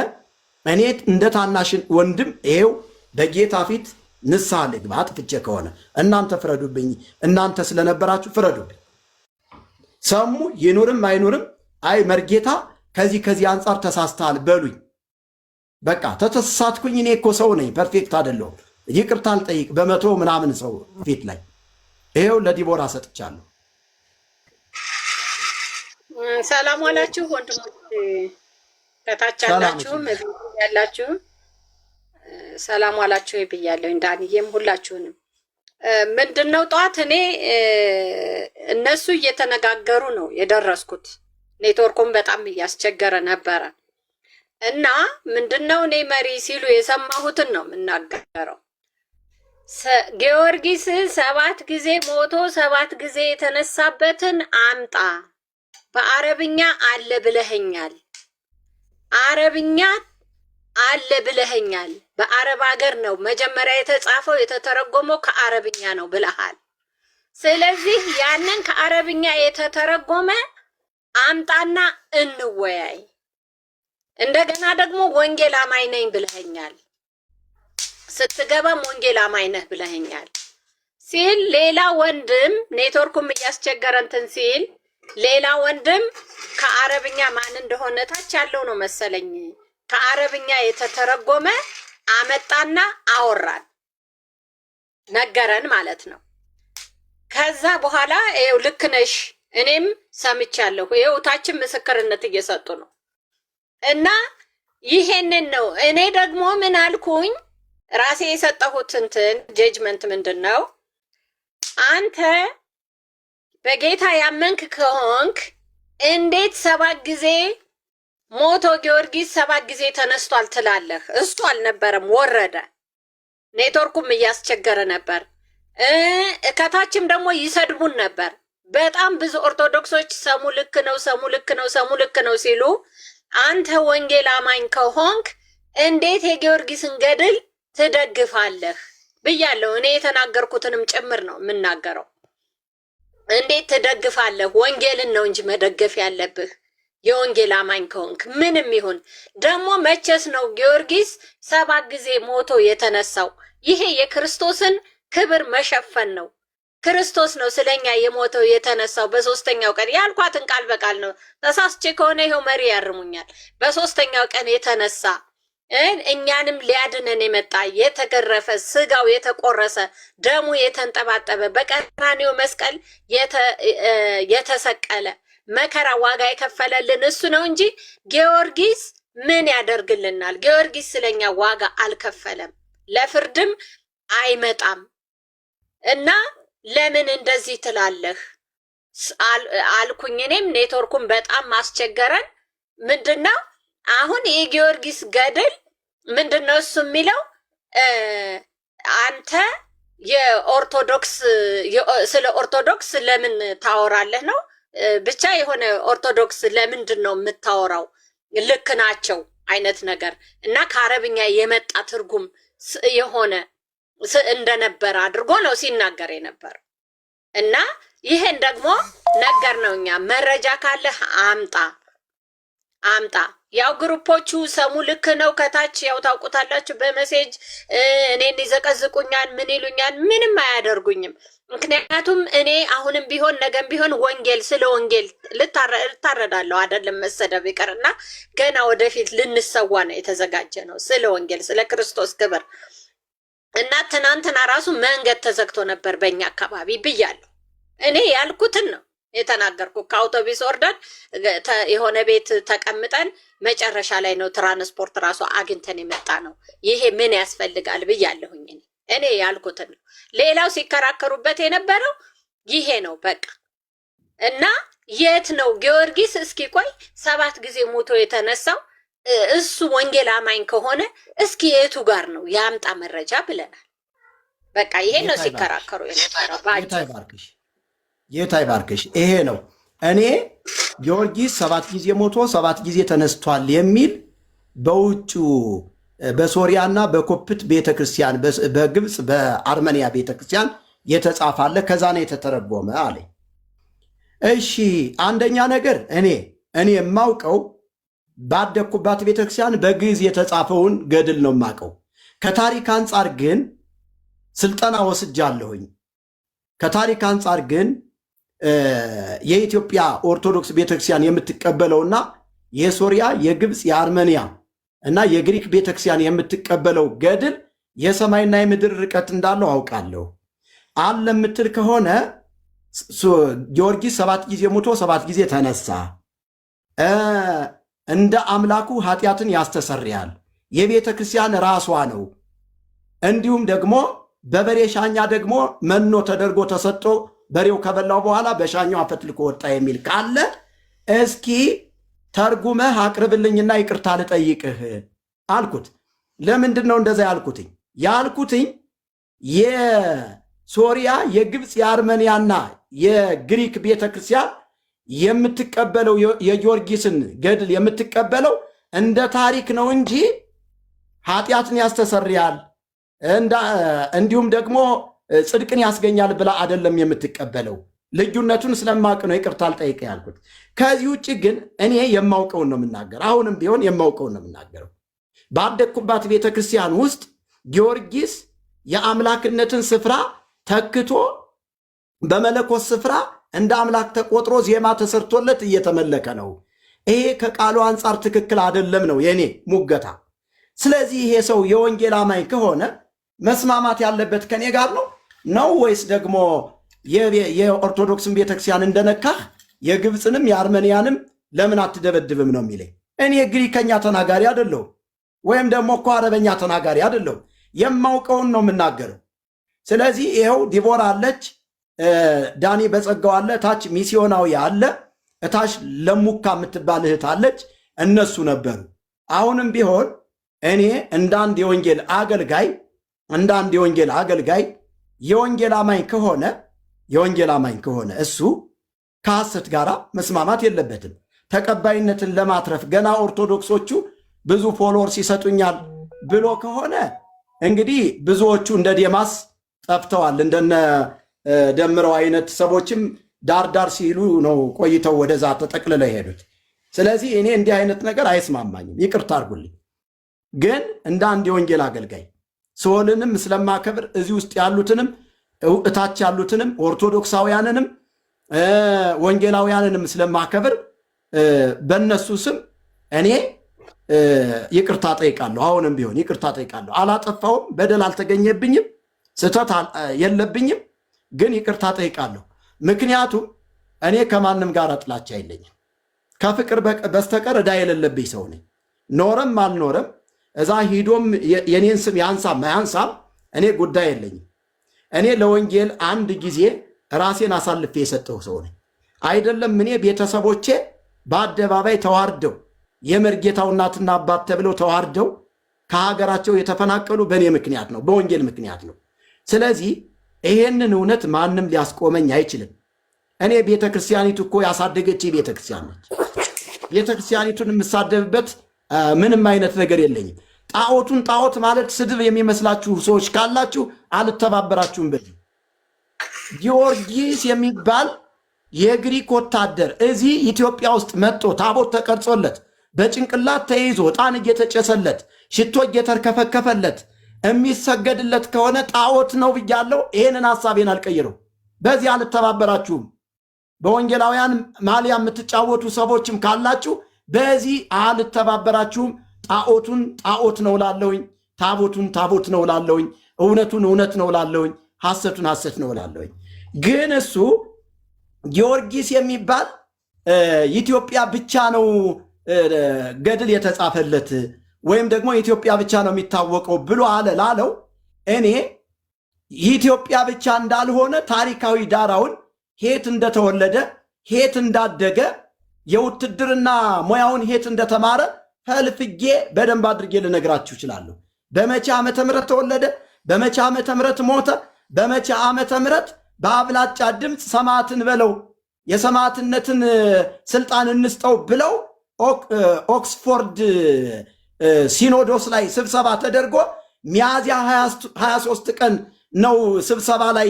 እኔ እንደ ታናሽን ወንድም ይሄው በጌታ ፊት ንስሐ ልግባ። አጥፍቼ ከሆነ እናንተ ፍረዱብኝ፣ እናንተ ስለነበራችሁ ፍረዱብኝ። ሰሙ ይኑርም አይኑርም አይ መርጌታ ከዚህ አንጻር ተሳስተሃል በሉኝ። በቃ ተተሳሳትኩኝ። እኔ እኮ ሰው ነኝ፣ ፐርፌክት አይደለሁም። ይቅርታን ጠይቅ በመቶ ምናምን ሰው ፊት ላይ ይሄው ለዲቦራ ሰጥቻለሁ። ሰላም ዋላችሁ ወንድሞች፣ ከታች ያላችሁም ያላችሁ ሰላም ዋላችሁ ይብያለሁ። እንዳንዬም ሁላችሁንም ምንድነው ጧት እኔ እነሱ እየተነጋገሩ ነው የደረስኩት። ኔትወርኩም በጣም እያስቸገረ ነበረ እና ምንድነው እኔ መሪ ሲሉ የሰማሁትን ነው የምናገረው። ጊዮርጊስ 7 ጊዜ ሞቶ 7 ጊዜ የተነሳበትን አምጣ። በአረብኛ አለ ብለኸኛል፣ አረብኛ አለ ብለኸኛል። በአረብ ሀገር ነው መጀመሪያ የተጻፈው የተተረጎመው ከአረብኛ ነው ብለሃል። ስለዚህ ያንን ከአረብኛ የተተረጎመ አምጣና እንወያይ። እንደገና ደግሞ ወንጌል አማኝ ነኝ ብለኸኛል፣ ስትገባም ወንጌል አማኝ ነህ ብለኸኛል ሲል ሌላ ወንድም ኔትወርኩም እያስቸገረ እንትን ሲል ሌላ ወንድም ከአረብኛ ማን እንደሆነ ታች ያለው ነው መሰለኝ ከአረብኛ የተተረጎመ አመጣና አወራን፣ ነገረን ማለት ነው። ከዛ በኋላ ይኸው ልክ ነሽ እኔም ሰምቻለሁ፣ ይኸው ታችን ምስክርነት እየሰጡ ነው። እና ይሄንን ነው እኔ ደግሞ ምን አልኩኝ ራሴ የሰጠሁት እንትን ጀጅመንት ምንድን ነው? አንተ በጌታ ያመንክ ከሆንክ እንዴት 7 ጊዜ ሞቶ ጊዮርጊስ 7 ጊዜ ተነስቷል ትላለህ? እሱ አልነበረም ወረደ። ኔትወርኩም እያስቸገረ ነበር። ከታችም ደግሞ ይሰድቡን ነበር። በጣም ብዙ ኦርቶዶክሶች ሰሙ ልክ ነው፣ ሰሙ ልክ ነው፣ ሰሙ ልክ ነው ሲሉ አንተ ወንጌል አማኝ ከሆንክ እንዴት የጊዮርጊስን ገድል ትደግፋለህ ብያለሁ። እኔ የተናገርኩትንም ጭምር ነው የምናገረው። እንዴት ትደግፋለህ? ወንጌልን ነው እንጂ መደገፍ ያለብህ የወንጌል አማኝ ከሆንክ ምንም ይሁን። ደግሞ መቼስ ነው ጊዮርጊስ 7 ጊዜ ሞቶ የተነሳው? ይሄ የክርስቶስን ክብር መሸፈን ነው። ክርስቶስ ነው ስለኛ የሞተው የተነሳው በ3ኛው ቀን። ያልኳትን ቃል በቃል ነው። ተሳስቼ ከሆነ ይሄው መሪ ያርሙኛል። በ3ኛው ቀን የተነሳ እኛንም ሊያድነን የመጣ የተገረፈ፣ ስጋው የተቆረሰ፣ ደሙ የተንጠባጠበ፣ በቀራንዮ መስቀል የተሰቀለ፣ መከራ ዋጋ የከፈለልን እሱ ነው እንጂ ጊዮርጊስ ምን ያደርግልናል? ጊዮርጊስ ስለኛ ዋጋ አልከፈለም፣ ለፍርድም አይመጣም። እና ለምን እንደዚህ ትላለህ አልኩኝ። እኔም ኔትወርኩን በጣም ማስቸገረን። ምንድነው አሁን የጊዮርጊስ ገድል ምንድነው እሱ የሚለው አንተ የኦርቶዶክስ ስለ ኦርቶዶክስ ለምን ታወራለህ ነው ብቻ የሆነ ኦርቶዶክስ ለምንድን ነው የምታወራው ልክ ናቸው አይነት ነገር እና ከአረብኛ የመጣ ትርጉም የሆነ እንደነበር አድርጎ ነው ሲናገር የነበር እና ይሄን ደግሞ ነገር ነው እኛ መረጃ ካለ አምጣ ያው ግሩፖቹ ሰሙ ልክ ነው ከታች ያው ታውቁታላችሁ በመሴጅ እኔን ይዘቀዝቁኛል ምን ይሉኛል ምንም አያደርጉኝም ምክንያቱም እኔ አሁንም ቢሆን ነገም ቢሆን ወንጌል ስለ ወንጌል ልታረዳለሁ አይደለም መሰደብ ይቀርና ገና ወደፊት ልንሰዋ ነው የተዘጋጀ ነው ስለ ወንጌል ስለ ክርስቶስ ክብር እና ትናንትና ራሱ መንገድ ተዘግቶ ነበር በእኛ አካባቢ ብያለሁ እኔ ያልኩትን ነው የተናገርኩ ከአውቶቡስ ወርደን የሆነ ቤት ተቀምጠን መጨረሻ ላይ ነው ትራንስፖርት ራሱ አግኝተን የመጣ ነው ይሄ ምን ያስፈልጋል ብያለሁኝ እኔ ያልኩትን ነው ሌላው ሲከራከሩበት የነበረው ይሄ ነው በቃ እና የት ነው ጊዮርጊስ እስኪ ቆይ 7 ጊዜ ሞቶ የተነሳው እሱ ወንጌል አማኝ ከሆነ እስኪ የቱ ጋር ነው ያምጣ መረጃ ብለናል በቃ ይሄ ነው ሲከራከሩ የነበረው ጌታ ይባርክሽ ይሄ ነው እኔ ጊዮርጊስ 7 ጊዜ ሞቶ 7 ጊዜ ተነስቷል የሚል በውጩ በሶሪያና በኮፕት ቤተክርስቲያን በግብጽ በአርመኒያ ቤተክርስቲያን የተጻፋለ ከዛ ነው የተተረጎመ አለ እሺ አንደኛ ነገር እኔ የማውቀው ባደኩባት ቤተክርስቲያን በግዕዝ የተጻፈውን ገድል ነው የማውቀው ከታሪክ አንጻር ግን ስልጠና ወስጃለሁኝ ከታሪክ አንጻር ግን የኢትዮጵያ ኦርቶዶክስ ቤተክርስቲያን የምትቀበለውና የሶሪያ የግብጽ የአርመኒያ እና የግሪክ ቤተክርስቲያን የምትቀበለው ገድል የሰማይና የምድር ርቀት እንዳለው አውቃለሁ አለ የምትል ከሆነ ጊዮርጊስ 7 ጊዜ ሞቶ 7 ጊዜ ተነሳ እንደ አምላኩ ኃጢአትን ያስተሰርያል የቤተክርስቲያን ራሷ ነው እንዲሁም ደግሞ በበሬ ሻኛ ደግሞ መኖ ተደርጎ ተሰጥቶ በሬው ከበላው በኋላ በሻኛው አፈትልኮ ወጣ የሚል ካለ እስኪ ተርጉመህ አቅርብልኝና ይቅርታ ልጠይቅህ አልኩት ለምንድን ነው እንደዛ ያልኩትኝ የሶሪያ የግብጽ የአርመኒያና የግሪክ ቤተክርስቲያን የምትቀበለው የጊዮርጊስን ገድል የምትቀበለው እንደ ታሪክ ነው እንጂ ኃጢአትን ያስተሰርያል እንዲሁም ደግሞ ጽድቅን ያስገኛል ብላ አይደለም የምትቀበለው ልዩነቱን ስለማውቅ ነው ይቅርታ ልጠይቅ ያልኩት ከዚህ ውጪ ግን እኔ የማውቀውን ነው የምናገረው አሁንም ቢሆን የማውቀውን ነው የምናገረው ባደኩባት ቤተክርስቲያን ውስጥ ጊዮርጊስ የአምላክነትን ስፍራ ተክቶ በመለኮት ስፍራ እንደ አምላክ ተቆጥሮ ዜማ ተሰርቶለት እየተመለከ ነው ይሄ ከቃሉ አንጻር ትክክል አይደለም ነው የኔ ሙገታ ስለዚህ ይሄ ሰው የወንጌል አማኝ ከሆነ መስማማት ያለበት ከኔ ጋር ነው ወይስ ደግሞ የኦርቶዶክስን ቤተክርስቲያን እንደነካህ የግብፅንም የአርመኒያንም ለምን አትደበድብም ነው የሚለኝ እኔ ግሪከኛ ተናጋሪ አይደለሁም ወይም ደግሞ እኮ አረበኛ ተናጋሪ አይደለሁም የማውቀውን ነው የምናገረው ስለዚህ ይሄው ዲቦራ አለች ዳኒ በጸጋው አለ ታች ሚስዮናዊ አለ እታች ለሙካ የምትባል እህት አለች እነሱ ነበሩ አሁንም ቢሆን እኔ እንዳንድ የወንጌል አገልጋይ የወንጌል አማኝ ከሆነ እሱ ከሐሰት ጋር መስማማት የለበትም ተቀባይነትን ለማትረፍ ገና ኦርቶዶክሶቹ ብዙ ፎሎወርስ ይሰጡኛል ብሎ ከሆነ እንግዲህ ብዙዎቹ እንደ ዴማስ ጠፍተዋል እንደነ ደምረው አይነት ሰዎችም ዳር ሲሉ ነው ቆይተው ወደዛ ተጠቅልለው ሄዱት ስለዚህ እኔ እንዲህ አይነት ነገር አይስማማኝም ይቅርታ አድርጉልኝ ግን እንደ አንድ የወንጌል አገልጋይ ሶልንም ስለማከብር እዚህ ውስጥ ያሉትንም እታች ያሉትንም ኦርቶዶክሳውያንንም ወንጌላውያንንም ስለማከብር በእነሱ ስም እኔ ይቅርታ ጠይቃለሁ አሁንም ቢሆን ይቅርታ ጠይቃለሁ አላጠፋውም በደል አልተገኘብኝም ስህተት የለብኝም ግን ይቅርታ ጠይቃለሁ ምክንያቱም እኔ ከማንም ጋር ጥላቻ የለኝም ከፍቅር በስተቀር ዕዳ የሌለብኝ ሰው ነኝ ኖረም አልኖረም እዛ ሂዶም የኔን ስም ያንሳም እኔ ጉዳይ የለኝም እኔ ለወንጌል አንድ ጊዜ ራሴን አሳልፌ የሰጠው ሰው ነኝ አይደለም እኔ ቤተሰቦቼ በአደባባይ ተዋርደው የመርጌታው እናትና አባት ተብለው ተዋርደው ከሀገራቸው የተፈናቀሉ በእኔ ምክንያት ነው፣ በወንጌል ምክንያት ነው። ስለዚህ ይሄንን እውነት ማንም ሊያስቆመኝ አይችልም። እኔ ቤተ ክርስቲያኒቱ እኮ ያሳደገች ቤተ ክርስቲያን ነች። ቤተ ክርስቲያኒቱን የምሳደብበት ምንም አይነት ነገር የለኝም። ጣዖቱን ጣዖት ማለት ስድብ የሚመስላችሁ ሰዎች ካላችሁ አልተባበራችሁም። በዚህ ጊዮርጊስ የሚባል የግሪክ ወታደር እዚህ ኢትዮጵያ ውስጥ መጥቶ ታቦት ተቀርጾለት በጭንቅላት ተይዞ ዕጣን እየተጨሰለት ሽቶ እየተርከፈከፈለት የሚሰገድለት ከሆነ ጣዖት ነው ብያለሁ። ይሄንን ሐሳቤን አልቀይረው። በዚህ አልተባበራችሁም። በወንጌላውያን ማሊያ የምትጫወቱ ሰዎችም ካላችሁ በዚህ አልተባበራችሁም። ጣዖቱን ጣዖት ነው ላለውኝ፣ ታቦቱን ታቦት ነው ላለውኝ፣ እውነቱን እውነት ነው ላለውኝ፣ ሐሰቱን ሐሰት ነው ላለውኝ። ግን እሱ ጊዮርጊስ የሚባል ኢትዮጵያ ብቻ ነው ገድል የተጻፈለት ወይም ደግሞ ኢትዮጵያ ብቻ ነው የሚታወቀው ብሎ አለ ላለው እኔ ኢትዮጵያ ብቻ እንዳልሆነ ታሪካዊ ዳራውን ሄት እንደተወለደ ሄት እንዳደገ የውትድርና ሙያውን ሄት እንደተማረ ፈልፍጌ በደንብ አድርጌ ልነግራችሁ እችላለሁ። በመቼ ዓመተ ምህረት ተወለደ፣ በመቼ ዓመተ ምህረት ሞተ፣ በመቼ ዓመተ ምህረት በአብላጫ ድምፅ ሰማዕትን በለው የሰማዕትነትን ስልጣን እንስጠው ብለው ኦክስፎርድ ሲኖዶስ ላይ ስብሰባ ተደርጎ ሚያዝያ 23 ቀን ነው ስብሰባ ላይ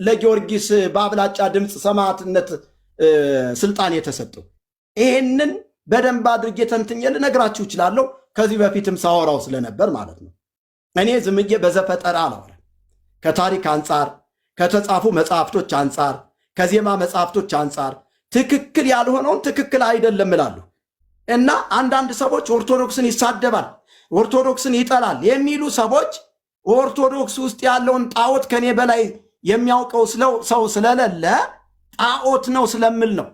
ለጊዮርጊስ በአብላጫ ድምፅ ሰማዕትነት ስልጣን የተሰጠው። ይህንን በደንብ አድርጌ ተንትኜ ልነግራችሁ እችላለሁ። ከዚህ በፊትም ሳወራው ስለነበር ማለት ነው። እኔ ዝምዬ በዘፈጠራ አላወራም። ከታሪክ አንጻር፣ ከተጻፉ መጽሐፍቶች አንጻር፣ ከዜማ መጽሐፍቶች አንጻር ትክክል ያልሆነውን ትክክል አይደለም እላለሁ እና አንዳንድ ሰዎች ኦርቶዶክስን ይሳደባል፣ ኦርቶዶክስን ይጠላል የሚሉ ሰዎች ኦርቶዶክስ ውስጥ ያለውን ጣዖት ከኔ በላይ የሚያውቀው ሰው ስለሌለ ጣዖት ነው ስለምል ነው።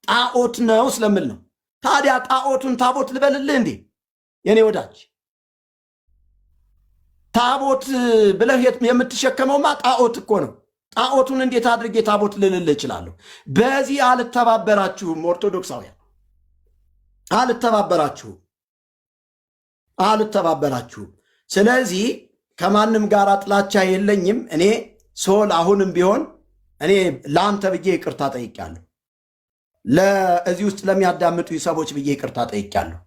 ጣዖት ነው ስለምል ነው። ታዲያ ጣዖቱን ታቦት ልበልልህ እንዴ? የኔ ወዳጅ ታቦት ብለህ የምትሸከመውማ ጣዖት እኮ ነው። ጣዖቱን እንዴት አድርጌ ታቦት ልልልህ እችላለሁ? በዚህ አልተባበራችሁም። ኦርቶዶክሳውያን አልተባበራችሁም። ስለዚህ ከማንም ጋር ጥላቻ የለኝም። እኔ ሶል አሁንም ቢሆን እኔ ለአንተ ብዬ ይቅርታ ጠይቄያለሁ። ለዚህ ውስጥ ለሚያዳምጡ ሰዎች ብዬ ይቅርታ ጠይቄያለሁ።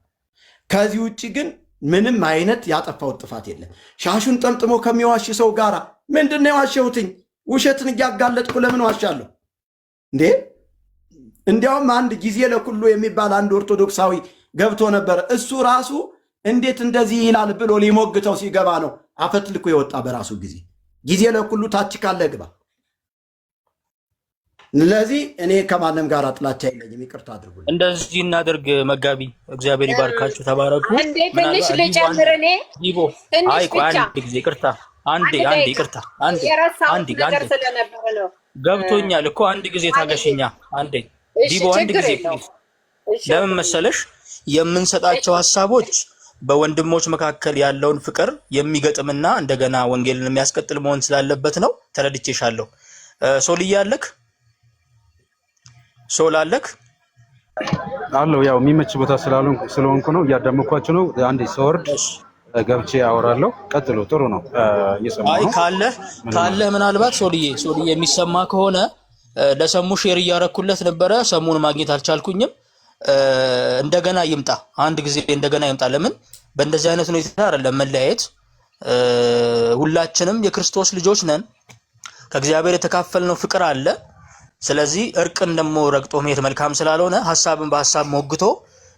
ከዚህ ውጭ ግን ምንም አይነት ያጠፋሁት ጥፋት የለም። ሻሹን ጠምጥሞ ከሚዋሽ ሰው ጋር ምንድን ነው የዋሸሁትኝ? ውሸትን እያጋለጥኩ ለምን ዋሻለሁ እንዴ? እንዲያውም አንድ ጊዜ ለኩሉ የሚባል አንድ ኦርቶዶክሳዊ ገብቶ ነበር። እሱ ራሱ እንዴት እንደዚህ ይላል ብሎ ሊሞግተው ሲገባ ነው አፈትልኮ የወጣ በራሱ ጊዜ ለኩሉ ታች ካለ ግባ። ስለዚህ እኔ ከማንም ጋር ጥላቻ የለኝም። ይቅርታ አድርጉ። እንደዚህ እናደርግ። መጋቢ እግዚአብሔር ይባርካችሁ፣ ተባረኩ። እንዴ ትንሽ ልጨምር እኔ ዲቦ። አይ ቆይ አንድ ጊዜ ይቅርታ፣ አንዴ ይቅርታ፣ አንዴ ስለነበረ ነው። ገብቶኛል እኮ አንድ ጊዜ ታገሽኛ። አንዴ ዲቦ፣ አንድ ጊዜ ፕሊዝ። ለምን መሰለሽ የምንሰጣቸው ሐሳቦች በወንድሞች መካከል ያለውን ፍቅር የሚገጥምና እንደገና ወንጌልን የሚያስቀጥል መሆን ስላለበት ነው። ተረድቼሻለሁ። ሶልዬ አለክ? ሶል አለክ? አለው። ያው የሚመች ቦታ ስለሆንኩ ነው፣ እያዳመኳችሁ ነው። አንዴ ስወርድ ገብቼ አወራለሁ። ቀጥሎ። ጥሩ ነው እየሰማሁ ነው። ካለ ምናልባት ሶልዬ የሚሰማ ከሆነ ለሰሙ ሼር እያረኩለት ነበረ። ሰሙን ማግኘት አልቻልኩኝም። እንደገና ይምጣ፣ አንድ ጊዜ እንደገና ይምጣ። ለምን በእንደዚህ አይነት ሁኔታ አይደለም መለያየት። ሁላችንም የክርስቶስ ልጆች ነን። ከእግዚአብሔር የተካፈልነው ፍቅር አለ። ስለዚህ እርቅን ደግሞ ረግጦ መሄድ መልካም ስላልሆነ ሐሳብን በሐሳብ ሞግቶ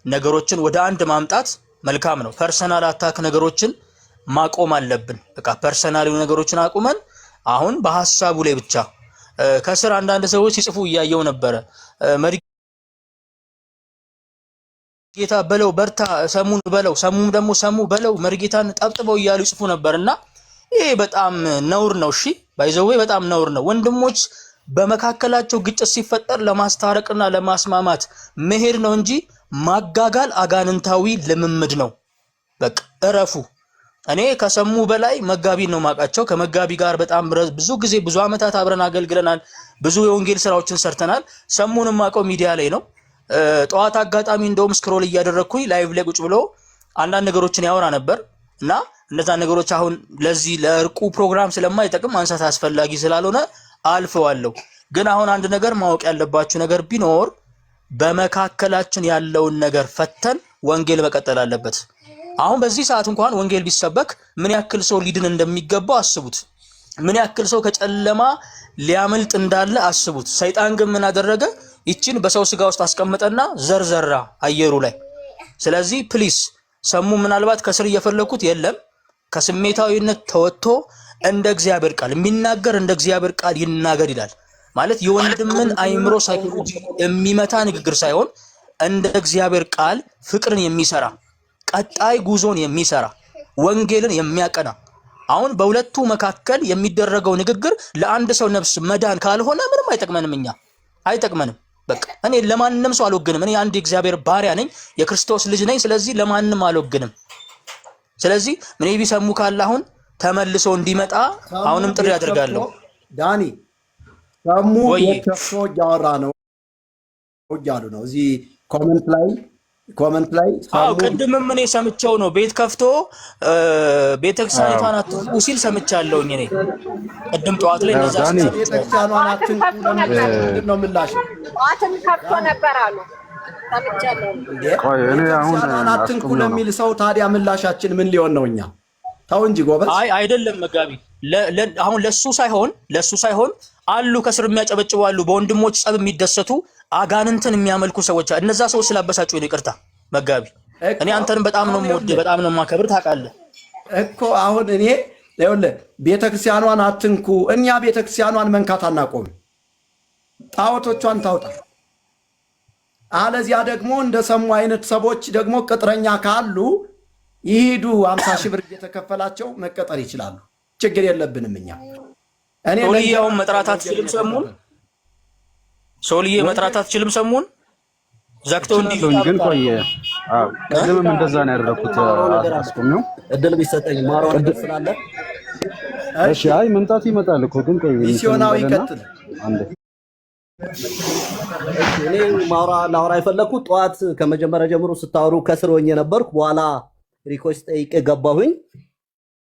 ነገሮችን ወደ አንድ ማምጣት መልካም ነው። ፐርሰናል አታክ ነገሮችን ማቆም አለብን። በቃ ፐርሰናል ነገሮችን አቁመን አሁን በሐሳቡ ላይ ብቻ ከስር አንዳንድ ሰዎች ሲጽፉ እያየው ነበረ። መርጌታ በለው በርታ፣ ሰሙን በለው፣ ሰሙም ደግሞ ሰሙ በለው፣ መርጌታን ጠብጥበው እያሉ ይጽፉ ነበርና ይሄ በጣም ነውር ነው። እሺ ባይዘዌ በጣም ነውር ነው። ወንድሞች በመካከላቸው ግጭት ሲፈጠር ለማስታረቅና ለማስማማት መሄድ ነው እንጂ ማጋጋል አጋንንታዊ ልምምድ ነው። በቃ እረፉ። እኔ ከሰሙ በላይ መጋቢን ነው ማቃቸው። ከመጋቢ ጋር በጣም ብዙ ጊዜ ብዙ አመታት አብረን አገልግለናል። ብዙ የወንጌል ስራዎችን ሰርተናል። ሰሙንም ማቀው ሚዲያ ላይ ነው። ጠዋት አጋጣሚ እንደውም ስክሮል እያደረኩኝ ላይቭ ላይ ቁጭ ብሎ አንዳንድ ነገሮችን ያወራ ነበር። እና እነዛ ነገሮች አሁን ለዚህ ለእርቁ ፕሮግራም ስለማይጠቅም ማንሳት አስፈላጊ ስላልሆነ አልፈዋለሁ። ግን አሁን አንድ ነገር ማወቅ ያለባችሁ ነገር ቢኖር በመካከላችን ያለውን ነገር ፈተን ወንጌል መቀጠል አለበት። አሁን በዚህ ሰዓት እንኳን ወንጌል ቢሰበክ ምን ያክል ሰው ሊድን እንደሚገባው አስቡት። ምን ያክል ሰው ከጨለማ ሊያመልጥ እንዳለ አስቡት። ሰይጣን ግን ምን አደረገ? ይችን በሰው ስጋ ውስጥ አስቀምጠና ዘርዘራ አየሩ ላይ። ስለዚህ ፕሊስ ሰሙ ምናልባት ከስር እየፈለኩት የለም ከስሜታዊነት ተወጥቶ እንደ እግዚአብሔር ቃል የሚናገር እንደ እግዚአብሔር ቃል ይናገር ይላል። ማለት የወንድምን አይምሮ ሳይኮሎጂ የሚመታ ንግግር ሳይሆን እንደ እግዚአብሔር ቃል ፍቅርን የሚሰራ ቀጣይ ጉዞን የሚሰራ ወንጌልን የሚያቀና። አሁን በሁለቱ መካከል የሚደረገው ንግግር ለአንድ ሰው ነፍስ መዳን ካልሆነ ምንም አይጠቅመንም፣ እኛ አይጠቅመንም። በቃ እኔ ለማንም ሰው አልወግንም። እኔ አንድ የእግዚአብሔር ባሪያ ነኝ፣ የክርስቶስ ልጅ ነኝ። ስለዚህ ለማንም አልወግንም። ስለዚህ ምን ቢሰሙ ካለ አሁን ተመልሶ እንዲመጣ አሁንም ጥሪ አደርጋለሁ። ዳኒ ሰሙ የከፍቶ ያወራ ነው እያሉ ነው እዚህ ኮመንት ላይ አው ቅድምም እኔ ሰምቼው ነው ቤት ከፍቶ ቤተክርስቲያኗን አትንኩ ሲል ሰምቻለሁኝ። እኔ ቅድም ጠዋት ላይ እንደዛ ቤተክርስቲያኗን አትንኩ ነው ምላሽ ጠዋትም ከፍቶ ነበር አሉ ሰምቻለሁ። ቆይ እኔ አሁን አትንኩ ለሚል ሰው ታዲያ ምላሻችን ምን ሊሆን ነው? እኛ ታው እንጂ ጎበዝ። አይ አይደለም መጋቢ አሁን ለሱ ሳይሆን አሉ ከስር የሚያጨበጭቡ አሉ፣ በወንድሞች ጸብ የሚደሰቱ አጋንንትን የሚያመልኩ ሰዎች። እነዛ ሰዎች ስላበሳጩ ነው ይቅርታ መጋቢ። እኔ አንተን በጣም ነው የምወድ በጣም ነው የማከብር ታውቃለህ እኮ። አሁን እኔ ይኸውልህ ቤተክርስቲያኗን አትንኩ፣ እኛ ቤተክርስቲያኗን መንካት አናቆም፣ ጣዖቶቿን ታውጣ። አለዚያ ደግሞ እንደሰሙ አይነት ሰዎች ደግሞ ቅጥረኛ ካሉ ይሄዱ 50 ሺህ ብር እየተከፈላቸው መቀጠር ይችላሉ። ችግር የለብንም እኛ። እኔ ሶልዬውን መጥራት አትችልም ሰሙን ሶልዬ መጥራት አትችልም ሰሙን ዘክተው እንዲሉኝ ግን ቆይ ቅድምም እንደዛ ነው ያደረኩት። አስቆሚው እድል ቢሰጠኝ ማራው ነገር ስላለ እሺ። አይ መምጣት ይመጣል እኮ ግን ቆይ ሚስዮናዊ ይቀጥል አንዴ። እኔ ላውራ የፈለኩት ጠዋት ከመጀመሪያ ጀምሮ ስታወሩ ከስር ሆኜ ነበርኩ። በኋላ ሪኮስት ጠይቄ ገባሁኝ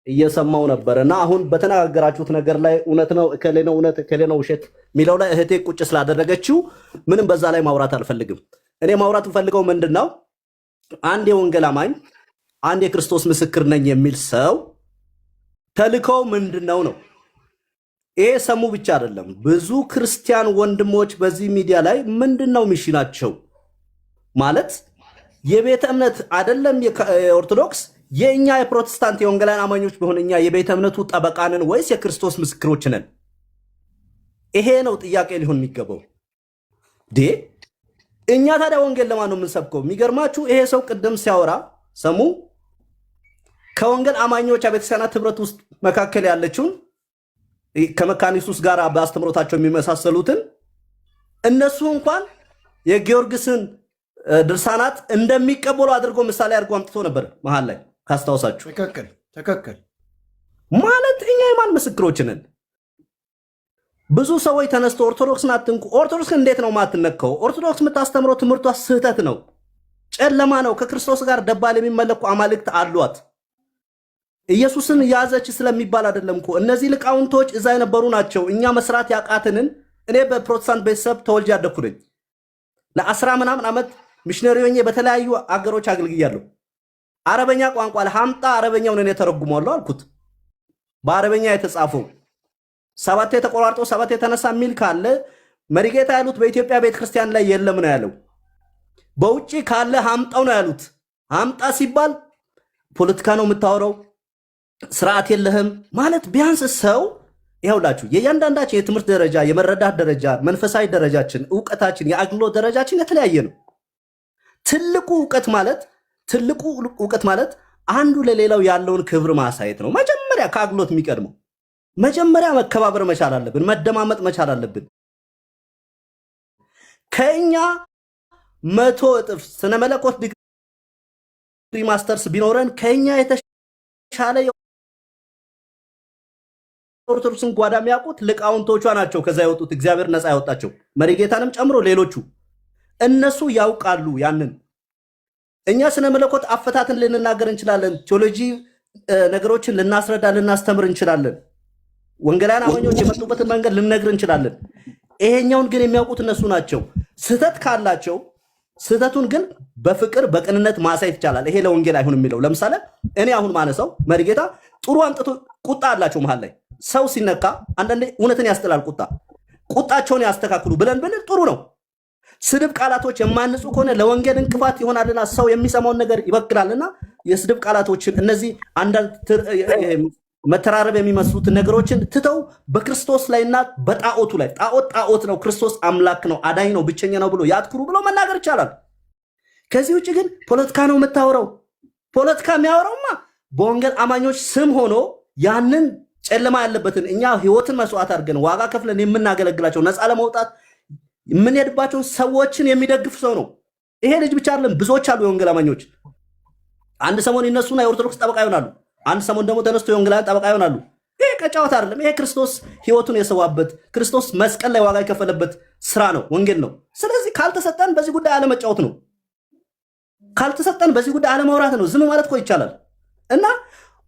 እየሰማው ነበርና አሁን በተናገራችሁት ነገር ላይ እውነት ነው እከሌ ነው እውነት እከሌ ነው ውሸት ሚለው ላይ እህቴ ቁጭ ስላደረገችው ምንም በዛ ላይ ማውራት አልፈልግም። እኔ ማውራት ፈልገው ምንድነው አንድ የወንጌል አማኝ አንድ የክርስቶስ ምስክር ነኝ የሚል ሰው ተልከው ምንድነው ነው? ይሄ ሰሙ ብቻ አይደለም። ብዙ ክርስቲያን ወንድሞች በዚህ ሚዲያ ላይ ምንድነው ሚሽናቸው ማለት የቤተ እምነት አይደለም የኦርቶዶክስ የኛ የፕሮቴስታንት የወንጌላውያን አማኞች በሆነኛ የቤተ እምነቱ ጠበቃንን ወይስ የክርስቶስ ምስክሮች ነን? ይሄ ነው ጥያቄ ሊሆን የሚገባው። እኛ ታዲያ ወንጌል ለማን ነው የምንሰብከው? የሚገርማችሁ ይሄ ሰው ቅድም ሲያወራ ሰሙ ከወንጌል አማኞች ቤተክርስቲያናት ህብረት ውስጥ መካከል ያለችውን ከመካነ ኢየሱስ ጋር በአስተምሮታቸው የሚመሳሰሉትን እነሱ እንኳን የጊዮርጊስን ድርሳናት እንደሚቀበሉ አድርጎ ምሳሌ አድርጎ አምጥቶ ነበር መሃል ላይ ካስታውሳችሁ። ትክክል ማለት እኛ የማን ምስክሮች ነን? ብዙ ሰዎች ተነስቶ ኦርቶዶክስን አትንኩ። ኦርቶዶክስ እንዴት ነው ማትነካው? ኦርቶዶክስ የምታስተምረው ትምህርቷ ስህተት ነው፣ ጨለማ ነው። ከክርስቶስ ጋር ደባል የሚመለኩ አማልክት አሏት። ኢየሱስን ያዘች ስለሚባል አይደለም እኮ እነዚህ ሊቃውንቶች እዛ የነበሩ ናቸው። እኛ መስራት ያቃትንን እኔ በፕሮቴስታንት ቤተሰብ ተወልጄ ያደኩ ነኝ። ለ10 ምናምን ዓመት ሚሽነሪ ሆኜ በተለያዩ አገሮች አገልግያለሁ። አረበኛ ቋንቋ ለሐምጣ አረበኛውን እኔ ተረጉማለሁ አልኩት። በአረበኛ የተጻፈው 7 ተቆራርጦ 7 የተነሳ ሚል ካለ መሪጌታ ያሉት በኢትዮጵያ ቤተክርስቲያን ላይ የለም ነው ያለው። በውጪ ካለ ሐምጣው ነው ያሉት። ሐምጣ ሲባል ፖለቲካ ነው የምታወራው፣ ስርዓት የለህም ማለት። ቢያንስ ሰው ይኸውላችሁ የእያንዳንዳችን የትምህርት ደረጃ፣ የመረዳት ደረጃ፣ መንፈሳዊ ደረጃችን፣ ዕውቀታችን፣ የአገልግሎት ደረጃችን የተለያየ ነው። ትልቁ ዕውቀት ማለት አንዱ ለሌላው ያለውን ክብር ማሳየት ነው። መጀመሪያ ከአገልግሎት የሚቀድመው መጀመሪያ መከባበር መቻል አለብን፣ መደማመጥ መቻል አለብን። ከኛ 100 እጥፍ ስነ መለኮት ዲግሪ ማስተርስ ቢኖረን ከኛ የተሻለ ኦርቶዶክስን ጓዳ የሚያውቁት ሊቃውንቶቿ ናቸው። ከዛ የወጡት እግዚአብሔር ነፃ ያወጣቸው መሪጌታንም ጨምሮ ሌሎቹ እነሱ ያውቃሉ ያንን። እኛ ስነ መለኮት አፈታትን ልንናገር እንችላለን፣ ቴዎሎጂ ነገሮችን ልናስረዳ ልናስተምር እንችላለን። ወንጌላውያን አማኞች የመጡበትን መንገድ ልንነግር እንችላለን። ይሄኛውን ግን የሚያውቁት እነሱ ናቸው። ስህተት ካላቸው ስህተቱን ግን በፍቅር በቅንነት ማሳየት ይቻላል። ይሄ ለወንጌል አይሁን የሚለው ለምሳሌ እኔ አሁን ማነሳው መሪጌታ ጥሩ አንጥቶ ቁጣ አላቸው መሀል ላይ ሰው ሲነካ አንዳንዴ እውነትን ያስጥላል። ቁጣቸውን ያስተካክሉ ብለን ብንል ጥሩ ነው። ስድብ ቃላቶች የማንጹ ከሆነ ለወንጌል እንቅፋት ይሆናልና ሰው የሚሰማውን ነገር ይበክላልና የስድብ ቃላቶችን እነዚህ አንዳንድ መተራረብ የሚመስሉት ነገሮችን ትተው በክርስቶስ ላይና በጣዖቱ ላይ ጣዖት ነው፣ ክርስቶስ አምላክ ነው፣ አዳኝ ነው፣ ብቸኛ ነው ብሎ ያትኩሩ ብሎ መናገር ይቻላል። ከዚህ ውጭ ግን ፖለቲካ ነው የምታወራው። ፖለቲካ የሚያወራውማ በወንጌል አማኞች ስም ሆኖ ያንን ጨለማ ያለበትን እኛ ህይወትን መስዋዕት አድርገን ዋጋ ከፍለን የምናገለግላቸው ነፃ ለመውጣት የምንሄድባቸውን ሰዎችን የሚደግፍ ሰው ነው። ይሄ ልጅ ብቻ አይደለም፣ ብዙዎች አሉ የወንጌል አማኞች። አንድ ሰሞን ይነሱና የኦርቶዶክስ ጠበቃ ይሆናሉ። አንድ ሰሞን ደግሞ ተነስቶ የወንጌላውያን ጠበቃ ይሆናሉ። ይሄ ቀጫወት አይደለም። ይሄ ክርስቶስ ህይወቱን የሰዋበት ክርስቶስ መስቀል ላይ ዋጋ የከፈለበት ስራ ነው፣ ወንጌል ነው። ስለዚህ ካልተሰጠን በዚህ ጉዳይ አለመጫወት ነው። ካልተሰጠን በዚህ ጉዳይ አለማውራት ነው። ዝም ማለት እኮ ይቻላል። እና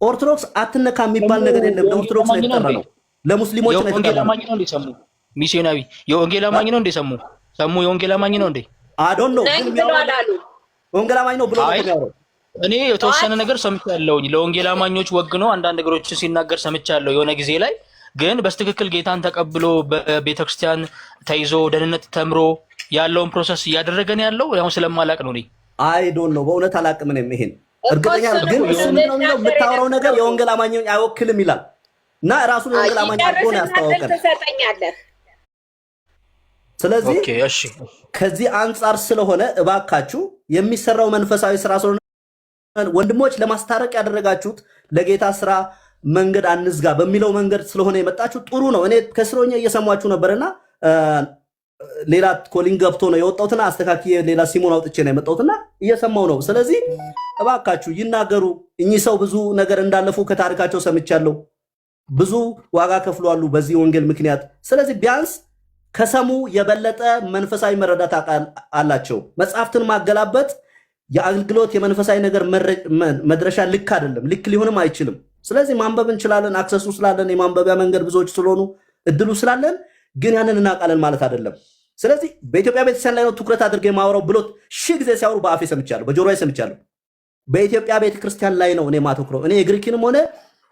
ኦርቶዶክስ አትነካ የሚባል ነገር የለም። ለኦርቶዶክስ ነው የተጠራ ነው፣ ለሙስሊሞች ነው የተጠራ ነው። ሚስዮናዊ የወንጌል አማኝ ነው እንዴ? ሰሙ የወንጌል አማኝ ነው እንዴ? አዶን ነው ወንጌል አማኝ ነው ብሎ ነው። እኔ የተወሰነ ነገር ሰምቻለሁኝ። ለወንጌል አማኞች ወግኖ አንዳንድ ነገሮችን ሲናገር ሰምቻለሁ የሆነ ጊዜ ላይ። ግን በስትክክል ጌታን ተቀብሎ በቤተክርስቲያን ተይዞ ደህንነት ተምሮ ያለውን ፕሮሰስ እያደረገ ነው ያለው። ያው ስለማላቅ ነው። እኔ አይ ዶንት ኖ በእውነት አላቅም። እኔም ይሄን እርግጠኛ ግን እሱ ምንድነው የሚለው የምታወራው ነገር የወንጌል አማኞች አይወክልም ይላል እና ራሱን የወንጌል አማኝ አድርጎ ነው ያስተዋወቀን። ስለዚህ ከዚህ አንጻር ስለሆነ እባካችሁ የሚሰራው መንፈሳዊ ስራ ስለሆነ ወንድሞች ለማስታረቅ ያደረጋችሁት ለጌታ ስራ መንገድ አንዝጋ በሚለው መንገድ ስለሆነ የመጣችሁ ጥሩ ነው። እኔ ከስሮኛ እየሰማችሁ ነበርና ሌላ ኮሊንግ ገብቶ ነው የወጣሁትና አስተካክዬ ሌላ ሲሞን አውጥቼ ነው የመጣሁትና እየሰማው ነው። ስለዚህ እባካችሁ ይናገሩ። እኚህ ሰው ብዙ ነገር እንዳለፉ ከታሪካቸው ሰምቻለሁ። ብዙ ዋጋ ከፍለዋል በዚህ ወንጌል ምክንያት። ስለዚህ ቢያንስ ከሰሙ የበለጠ መንፈሳዊ መረዳት አላቸው። መጽሐፍትን ማገላበጥ የአገልግሎት የመንፈሳዊ ነገር መድረሻ ልክ አይደለም፣ ልክ ሊሆንም አይችልም። ስለዚህ ማንበብ እንችላለን፣ አክሰሱ ስላለን የማንበቢያ መንገድ ብዙዎች ስለሆኑ እድሉ ስላለን፣ ግን ያንን እናውቃለን ማለት አይደለም። ስለዚህ በኢትዮጵያ ቤተክርስቲያን ላይ ነው ትኩረት አድርገ የማወራው ብሎት ሺህ ጊዜ ሲያወሩ በአፌ ሰምቻለሁ፣ በጆሮዬ ሰምቻለሁ። በኢትዮጵያ ቤተክርስቲያን ላይ ነው እኔ ማተኩረው። እኔ የግሪክንም ሆነ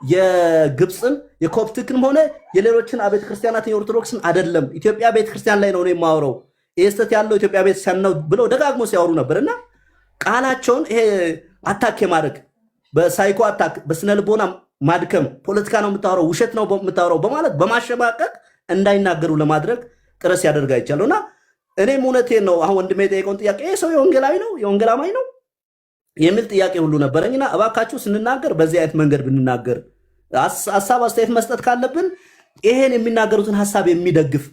የግብፅን የኮፕቲክንም ሆነ የሌሎችን አብያተ ክርስቲያናትን የኦርቶዶክስን አይደለም፣ ኢትዮጵያ ቤተክርስቲያን ላይ ነው እኔ የማወራው። ይሄ ስህተት ያለው ኢትዮጵያ ቤተክርስቲያን ነው ብለው ደጋግሞ ሲያወሩ ነበርና ቃላቸውን ይሄ አታክ የማድረግ በሳይኮ አታክ በስነ ልቦና ማድከም ፖለቲካ ነው የምታወራው ውሸት ነው የምታወራው በማለት በማሸማቀቅ እንዳይናገሩ ለማድረግ ጥረት ያደርጋ ይቻለውና እኔም እውነቴን ነው። አሁን ወንድሜ የጠየቀውን ጥያቄ ይሄ ሰው የወንጌላዊ ነው የወንጌል አማኝ ነው የሚል ጥያቄ ሁሉ ነበረኝና እባካችሁ ስንናገር በዚህ አይነት መንገድ ብንናገር፣ ሐሳብ አስተያየት መስጠት ካለብን ይሄን የሚናገሩትን ሐሳብ የሚደግፍ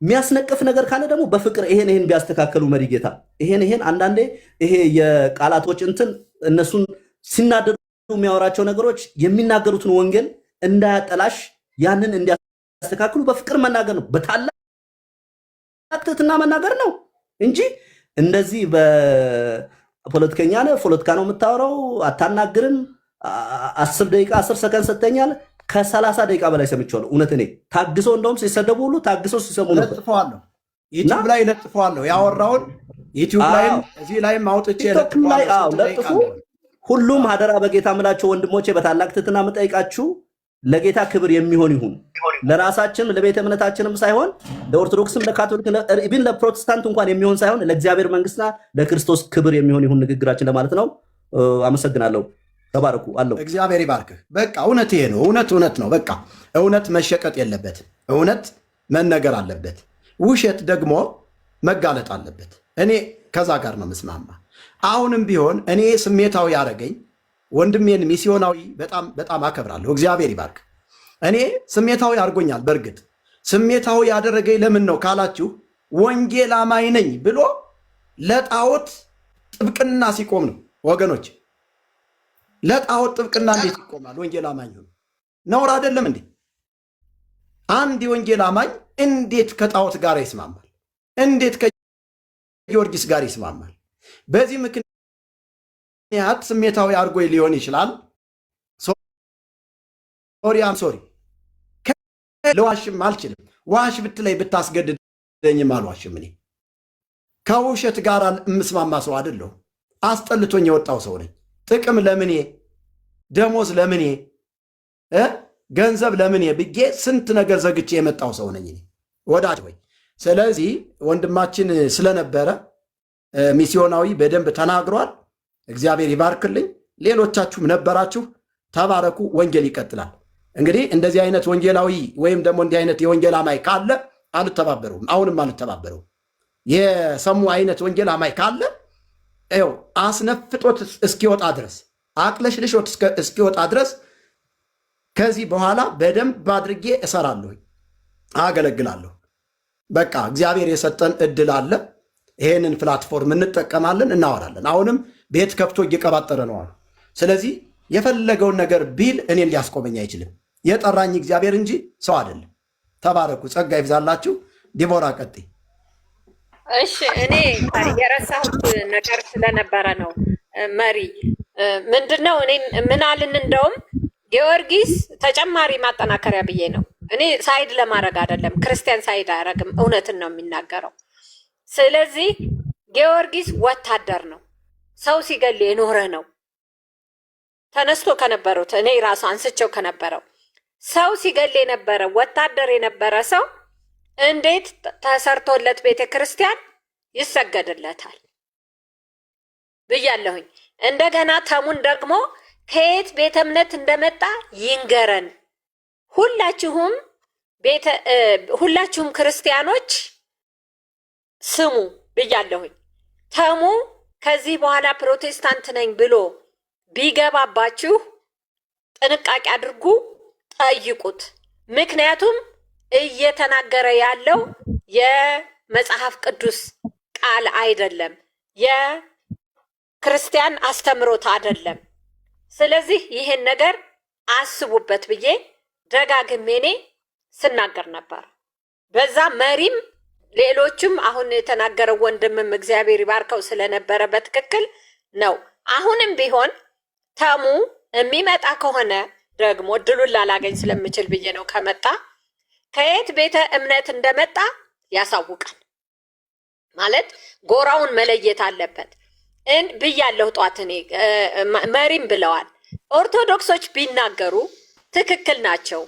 የሚያስነቅፍ ነገር ካለ ደግሞ በፍቅር ይሄን ቢያስተካከሉ መሪ ጌታ ይሄን አንዳንዴ ይሄ የቃላቶች እንትን እነሱን ሲናደዱ የሚያወራቸው ነገሮች የሚናገሩትን ወንጌል እንዳያጠላሽ ያንን እንዲያስተካክሉ በፍቅር መናገር ነው፣ በታላቅ ትህትና መናገር ነው እንጂ እንደዚህ በፖለቲከኛ ነህ ፖለቲካ ነው የምታወራው አታናግርም 10 ደቂቃ 10 ሰከንድ ሰተኛል ከ30 ደቂቃ በላይ ሰምቻለሁ። እውነት እኔ ታግሶ እንደውም ሲሰደቡ ሁሉ ታግሶ ሲሰሙ ነበር። ለጥፈዋለሁ ዩቲዩብ ላይ ለጥፈዋለሁ። ያወራውን ዩቲዩብ ላይ እዚህ ላይም አውጥቼ ለጥፉ። ሁሉም ሀደራ በጌታ ምላቸው ወንድሞቼ በታላቅ ትህትና የምጠይቃችሁ ለጌታ ክብር የሚሆን ይሁን። ለራሳችን ለቤተ እምነታችንም ሳይሆን ለኦርቶዶክስም ለካቶሊክ ኢቭን ለፕሮቴስታንት እንኳን የሚሆን ሳይሆን ለእግዚአብሔር መንግስትና ለክርስቶስ ክብር የሚሆን ይሁን ንግግራችን ለማለት ነው። አመሰግናለሁ። ተባረኩ አለው። እግዚአብሔር ይባርክህ። በቃ እውነት ይሄ ነው። እውነት ነው። በቃ እውነት መሸቀጥ የለበትም። እውነት መነገር አለበት። ውሸት ደግሞ መጋለጥ አለበት። እኔ ከዛ ጋር ነው ምስማማ። አሁንም ቢሆን እኔ ስሜታዊ ያደረገኝ ወንድሜን ሚስዮናዊ በጣም አከብራለሁ። እግዚአብሔር ይባርክ። እኔ ስሜታዊ አድርጎኛል። በእርግጥ ስሜታዊ ያደረገኝ ለምን ነው ካላችሁ ወንጌል አማኝ ነኝ ብሎ ለጣዖት ጥብቅና ሲቆም ነው ወገኖች። ለጣዖት ጥብቅና እንዴት ይቆማል? ወንጌል አማኝ ሆኖ ነውር አይደለም እንዴ? አንድ የወንጌል አማኝ እንዴት ከጣዖት ጋር ይስማማል? እንዴት ከጊዮርጊስ ጋር ይስማማል? በዚህ ምክንያት ስሜታዊ አድርጎ ሊሆን ይችላል። ሶሪ ለዋሽም አልችልም። ዋሽ ብትለይ ብታስገድደኝም አልዋሽም። እኔ ከውሸት ጋር የምስማማ ሰው አይደለሁ። አስጠልቶኝ የወጣው ሰው ነኝ። ጥቅም ለምኔ፣ ደሞዝ ለምኔ፣ ገንዘብ ለምኔ ብዬ ስንት ነገር ዘግቼ የመጣው ሰው ነኝ እኔ ወዳጅ ወይ። ስለዚህ ወንድማችን ስለነበረ ሚስዮናዊ በደንብ ተናግሯል። እግዚአብሔር ይባርክልኝ። ሌሎቻችሁም ነበራችሁ፣ ተባረኩ። ወንጌል ይቀጥላል። እንግዲህ እንደዚህ አይነት ወንጌላዊ ወይም ደግሞ እንዲህ አይነት የወንጌል አማይ ካለ አልተባበረውም። አሁንም አልተባበረውም። የሰሙ አይነት ወንጌል አማይ ካለ ይኸው አስነፍጦት እስኪወጣ ድረስ አቅለሽልሾት እስኪወጣ ድረስ ከዚህ በኋላ በደንብ አድርጌ እሰራለሁ፣ አገለግላለሁ። በቃ እግዚአብሔር የሰጠን እድል አለ። ይሄንን ፕላትፎርም እንጠቀማለን፣ እናወራለን። አሁንም ቤት ከፍቶ እየቀባጠረ ነው አሉ። ስለዚህ የፈለገውን ነገር ቢል እኔን ሊያስቆመኝ አይችልም። የጠራኝ እግዚአብሔር እንጂ ሰው አይደለም። ተባረኩ፣ ጸጋ ይብዛላችሁ። ዲቦራ ቀጥይ። እሺ፣ እኔ የረሳሁት ነገር ስለነበረ ነው። መሪ ምንድነው? እኔ ምን አልን? እንደውም ጊዮርጊስ ተጨማሪ ማጠናከሪያ ብዬ ነው። እኔ ሳይድ ለማድረግ አይደለም። ክርስቲያን ሳይድ አያደርግም፣ እውነትን ነው የሚናገረው። ስለዚህ ጊዮርጊስ ወታደር ነው፣ ሰው ሲገል የኖረ ነው። ተነስቶ ከነበሩት እኔ ራሱ አንስቸው ከነበረው ሰው ሲገል የነበረ ወታደር የነበረ ሰው እንዴት ተሰርቶለት ቤተ ክርስቲያን ይሰገድለታል ብያለሁኝ። እንደገና ተሙን ደግሞ ከየት ቤተ እምነት እንደመጣ ይንገረን። ሁላችሁም ክርስቲያኖች ስሙ ብያለሁኝ። ተሙ ከዚህ በኋላ ፕሮቴስታንት ነኝ ብሎ ቢገባባችሁ ጥንቃቄ አድርጉ፣ ጠይቁት። ምክንያቱም እየተናገረ ያለው የመጽሐፍ ቅዱስ ቃል አይደለም፣ የክርስቲያን አስተምሮት አይደለም። ስለዚህ ይህን ነገር አስቡበት ብዬ ደጋግሜ እኔ ስናገር ነበር። በዛ መሪም ሌሎችም አሁን የተናገረው ወንድምም እግዚአብሔር ይባርከው ስለነበረ በትክክል ነው። አሁንም ቢሆን ተሙ የሚመጣ ከሆነ ደግሞ እድሉን ላላገኝ ስለምችል ብዬ ነው። ከመጣ ከየት ቤተ እምነት እንደመጣ ያሳውቃል። ማለት ጎራውን መለየት አለበት ብያለሁ። ጧት እኔ መሪም ብለዋል። ኦርቶዶክሶች ቢናገሩ ትክክል ናቸው።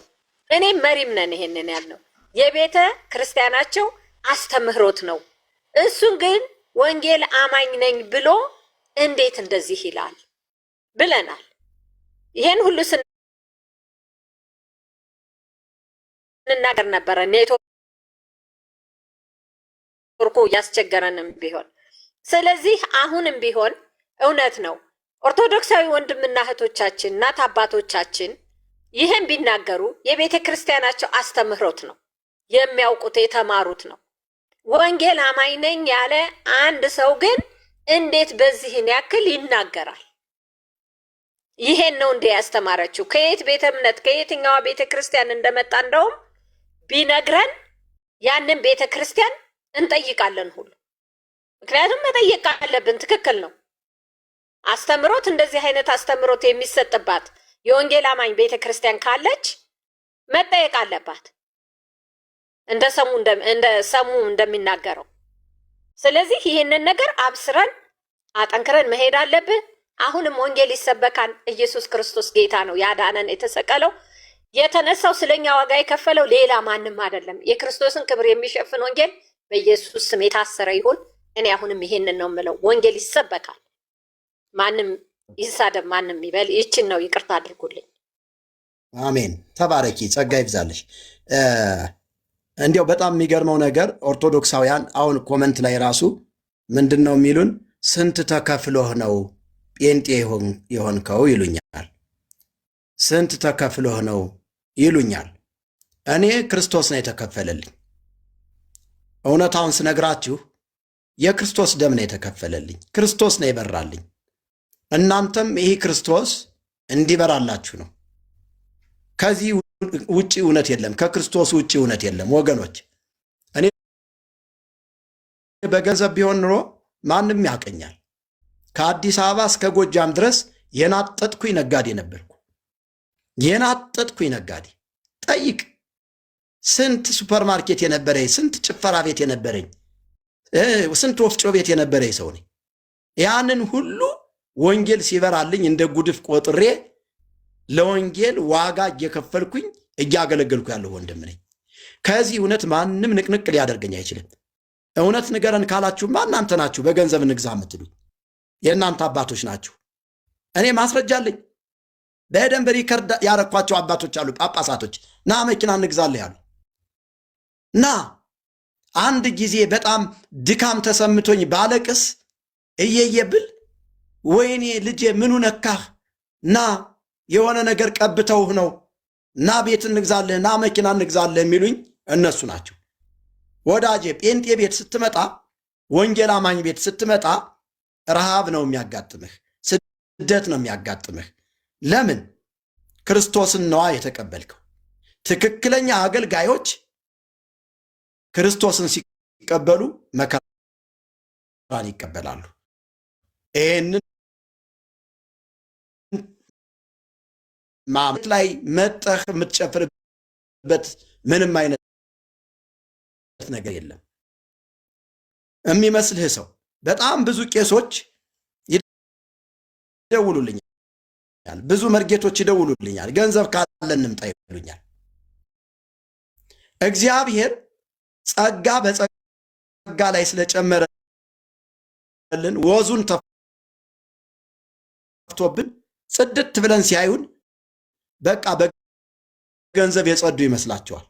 እኔም መሪም ነን። ይሄንን ያልነው የቤተ ክርስቲያናቸው አስተምህሮት ነው። እሱን ግን ወንጌል አማኝ ነኝ ብሎ እንዴት እንደዚህ ይላል ብለናል። ይሄን ሁሉ ስንናገር ነበረ። ኔትወርኩ እያስቸገረንም ቢሆን ስለዚህ አሁንም ቢሆን እውነት ነው። ኦርቶዶክሳዊ ወንድምና እህቶቻችን እናት አባቶቻችን ይህን ቢናገሩ የቤተ ክርስቲያናቸው አስተምህሮት ነው፣ የሚያውቁት የተማሩት ነው። ወንጌል አማኝ ነኝ ያለ አንድ ሰው ግን እንዴት በዚህን ያክል ይናገራል? ይሄን ነው እንደ ያስተማረችው። ከየት ቤተ እምነት ከየትኛዋ ቤተ ክርስቲያን እንደመጣ እንደውም ቢነግረን ያንን ቤተ ክርስቲያን እንጠይቃለን ሁሉ። ምክንያቱም መጠየቅ አለብን። ትክክል ነው። አስተምሮት እንደዚህ አይነት አስተምሮት የሚሰጥባት የወንጌል አማኝ ቤተ ክርስቲያን ካለች መጠየቅ አለባት፣ እንደ ሰሙ እንደሚናገረው። ስለዚህ ይህንን ነገር አብስረን አጠንክረን መሄድ አለብን። አሁንም ወንጌል ይሰበካል። ኢየሱስ ክርስቶስ ጌታ ነው፣ ያዳነን፣ የተሰቀለው፣ የተነሳው፣ ስለኛ ዋጋ የከፈለው ሌላ ማንም አይደለም። የክርስቶስን ክብር የሚሸፍን ወንጌል በኢየሱስ ስም የታሰረ ይሁን። እኔ አሁንም ይሄንን ነው የምለው፣ ወንጌል ይሰበካል። ማንም ይሳደብ፣ ማንም ይበል፣ ይችን ነው። ይቅርታ አድርጉልኝ። አሜን። ተባረኪ፣ ጸጋ ይብዛለሽ። እንዲያው በጣም የሚገርመው ነገር ኦርቶዶክሳውያን አሁን ኮመንት ላይ ራሱ ምንድን ነው የሚሉን? ስንት ተከፍሎህ ነው ጴንጤ የሆንከው ይሉኛል። ስንት ተከፍሎህ ነው ይሉኛል። እኔ ክርስቶስ ነው የተከፈለልኝ። እውነታውን ስነግራችሁ የክርስቶስ ደም ነው የተከፈለልኝ። ክርስቶስ ነው የበራልኝ። እናንተም ይህ ክርስቶስ እንዲበራላችሁ ነው። ከዚህ ውጪ እውነት የለም። ከክርስቶስ ውጪ እውነት የለም ወገኖች። እኔ በገንዘብ ቢሆን ኑሮ ማንም ያቀኛል። ከአዲስ አበባ እስከ ጎጃም ድረስ የናጠጥኩኝ ነጋዴ ነበርኩ። የናጠጥኩኝ ነጋዴ ጠይቅ። ስንት ሱፐርማርኬት የነበረኝ፣ ስንት ጭፈራ ቤት የነበረኝ፣ ስንት ወፍጮ ቤት የነበረኝ ሰው ነኝ። ያንን ሁሉ ወንጌል ሲበራልኝ እንደ ጉድፍ ቆጥሬ ለወንጌል ዋጋ እየከፈልኩኝ እያገለገልኩ ያለሁ ወንድም ነኝ። ከዚህ እውነት ማንም ንቅንቅ ሊያደርገኝ አይችልም። እውነት ንገረን ካላችሁማ እናንተ ናችሁ በገንዘብ ንግዛ የምትሉኝ፣ የእናንተ አባቶች ናችሁ። እኔ ማስረጃ አለኝ። በደንብ ሪከርድ ያረኳቸው አባቶች አሉ፣ ጳጳሳቶች። ና መኪና እንግዛለህ ያሉ ና። አንድ ጊዜ በጣም ድካም ተሰምቶኝ ባለቅስ እየየብል ወይኔ ልጄ ምኑ ነካህ? ና የሆነ ነገር ቀብተውህ ነው፣ ና ቤት እንግዛለህ፣ ና መኪና እንግዛለህ የሚሉኝ እነሱ ናቸው። ወዳጄ ጴንጤ ቤት ስትመጣ፣ ወንጌል አማኝ ቤት ስትመጣ ረሃብ ነው የሚያጋጥምህ፣ ስደት ነው የሚያጋጥምህ። ለምን? ክርስቶስን ነዋ የተቀበልከው። ትክክለኛ አገልጋዮች ክርስቶስን ሲቀበሉ መከራን ይቀበላሉ። ይህንን ማመት ላይ መጠህ የምትጨፍርበት ምንም አይነት ነገር የለም። የሚመስልህ ሰው በጣም ብዙ ቄሶች ይደውሉልኛል፣ ብዙ መርጌቶች ይደውሉልኛል። ገንዘብ ካለ እንምጣ ይሉኛል። እግዚአብሔር ጸጋ በጸጋ ላይ ስለጨመረልን ወዙን ተፍቶብን ጽድት ብለን ሲያዩን በቃ በገንዘብ የጸዱ ይመስላቸዋል።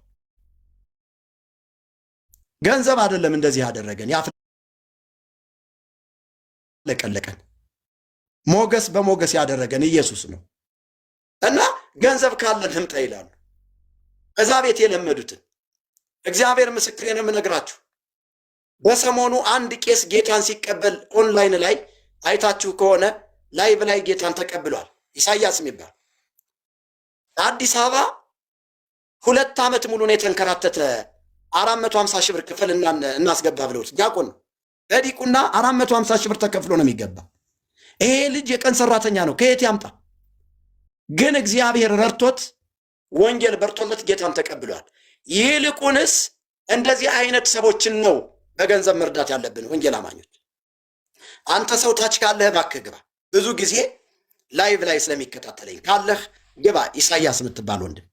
ገንዘብ አይደለም እንደዚህ ያደረገን፣ ያፍለቀለቀን፣ ሞገስ በሞገስ ያደረገን ኢየሱስ ነው። እና ገንዘብ ካለን እንምጣ ይላሉ። እዛ ቤት የለመዱትን እግዚአብሔር ምስክሬን የምነግራችሁ፣ በሰሞኑ አንድ ቄስ ጌታን ሲቀበል ኦንላይን ላይ አይታችሁ ከሆነ ላይቭ ላይ ጌታን ተቀብሏል። ኢሳያስ የሚባል አዲስ አበባ 2 ዓመት ሙሉ ነው የተንከራተተ። 450 ሺህ ብር ክፍል እናስገባ ብለውት ዲያቆን ነው። በዲቁና 450 ሺህ ብር ተከፍሎ ነው የሚገባ። ይሄ ልጅ የቀን ሰራተኛ ነው፣ ከየት ያምጣ? ግን እግዚአብሔር ረድቶት ወንጌል በርቶለት ጌታን ተቀብሏል። ይልቁንስ እንደዚህ አይነት ሰዎችን ነው በገንዘብ መርዳት ያለብን ወንጌል አማኞች። አንተ ሰው ታች ካለህ እባክህ ግባ። ብዙ ጊዜ ላይቭ ላይ ስለሚከታተለኝ ካለህ ግባ። ኢሳያስ የምትባል ወንድም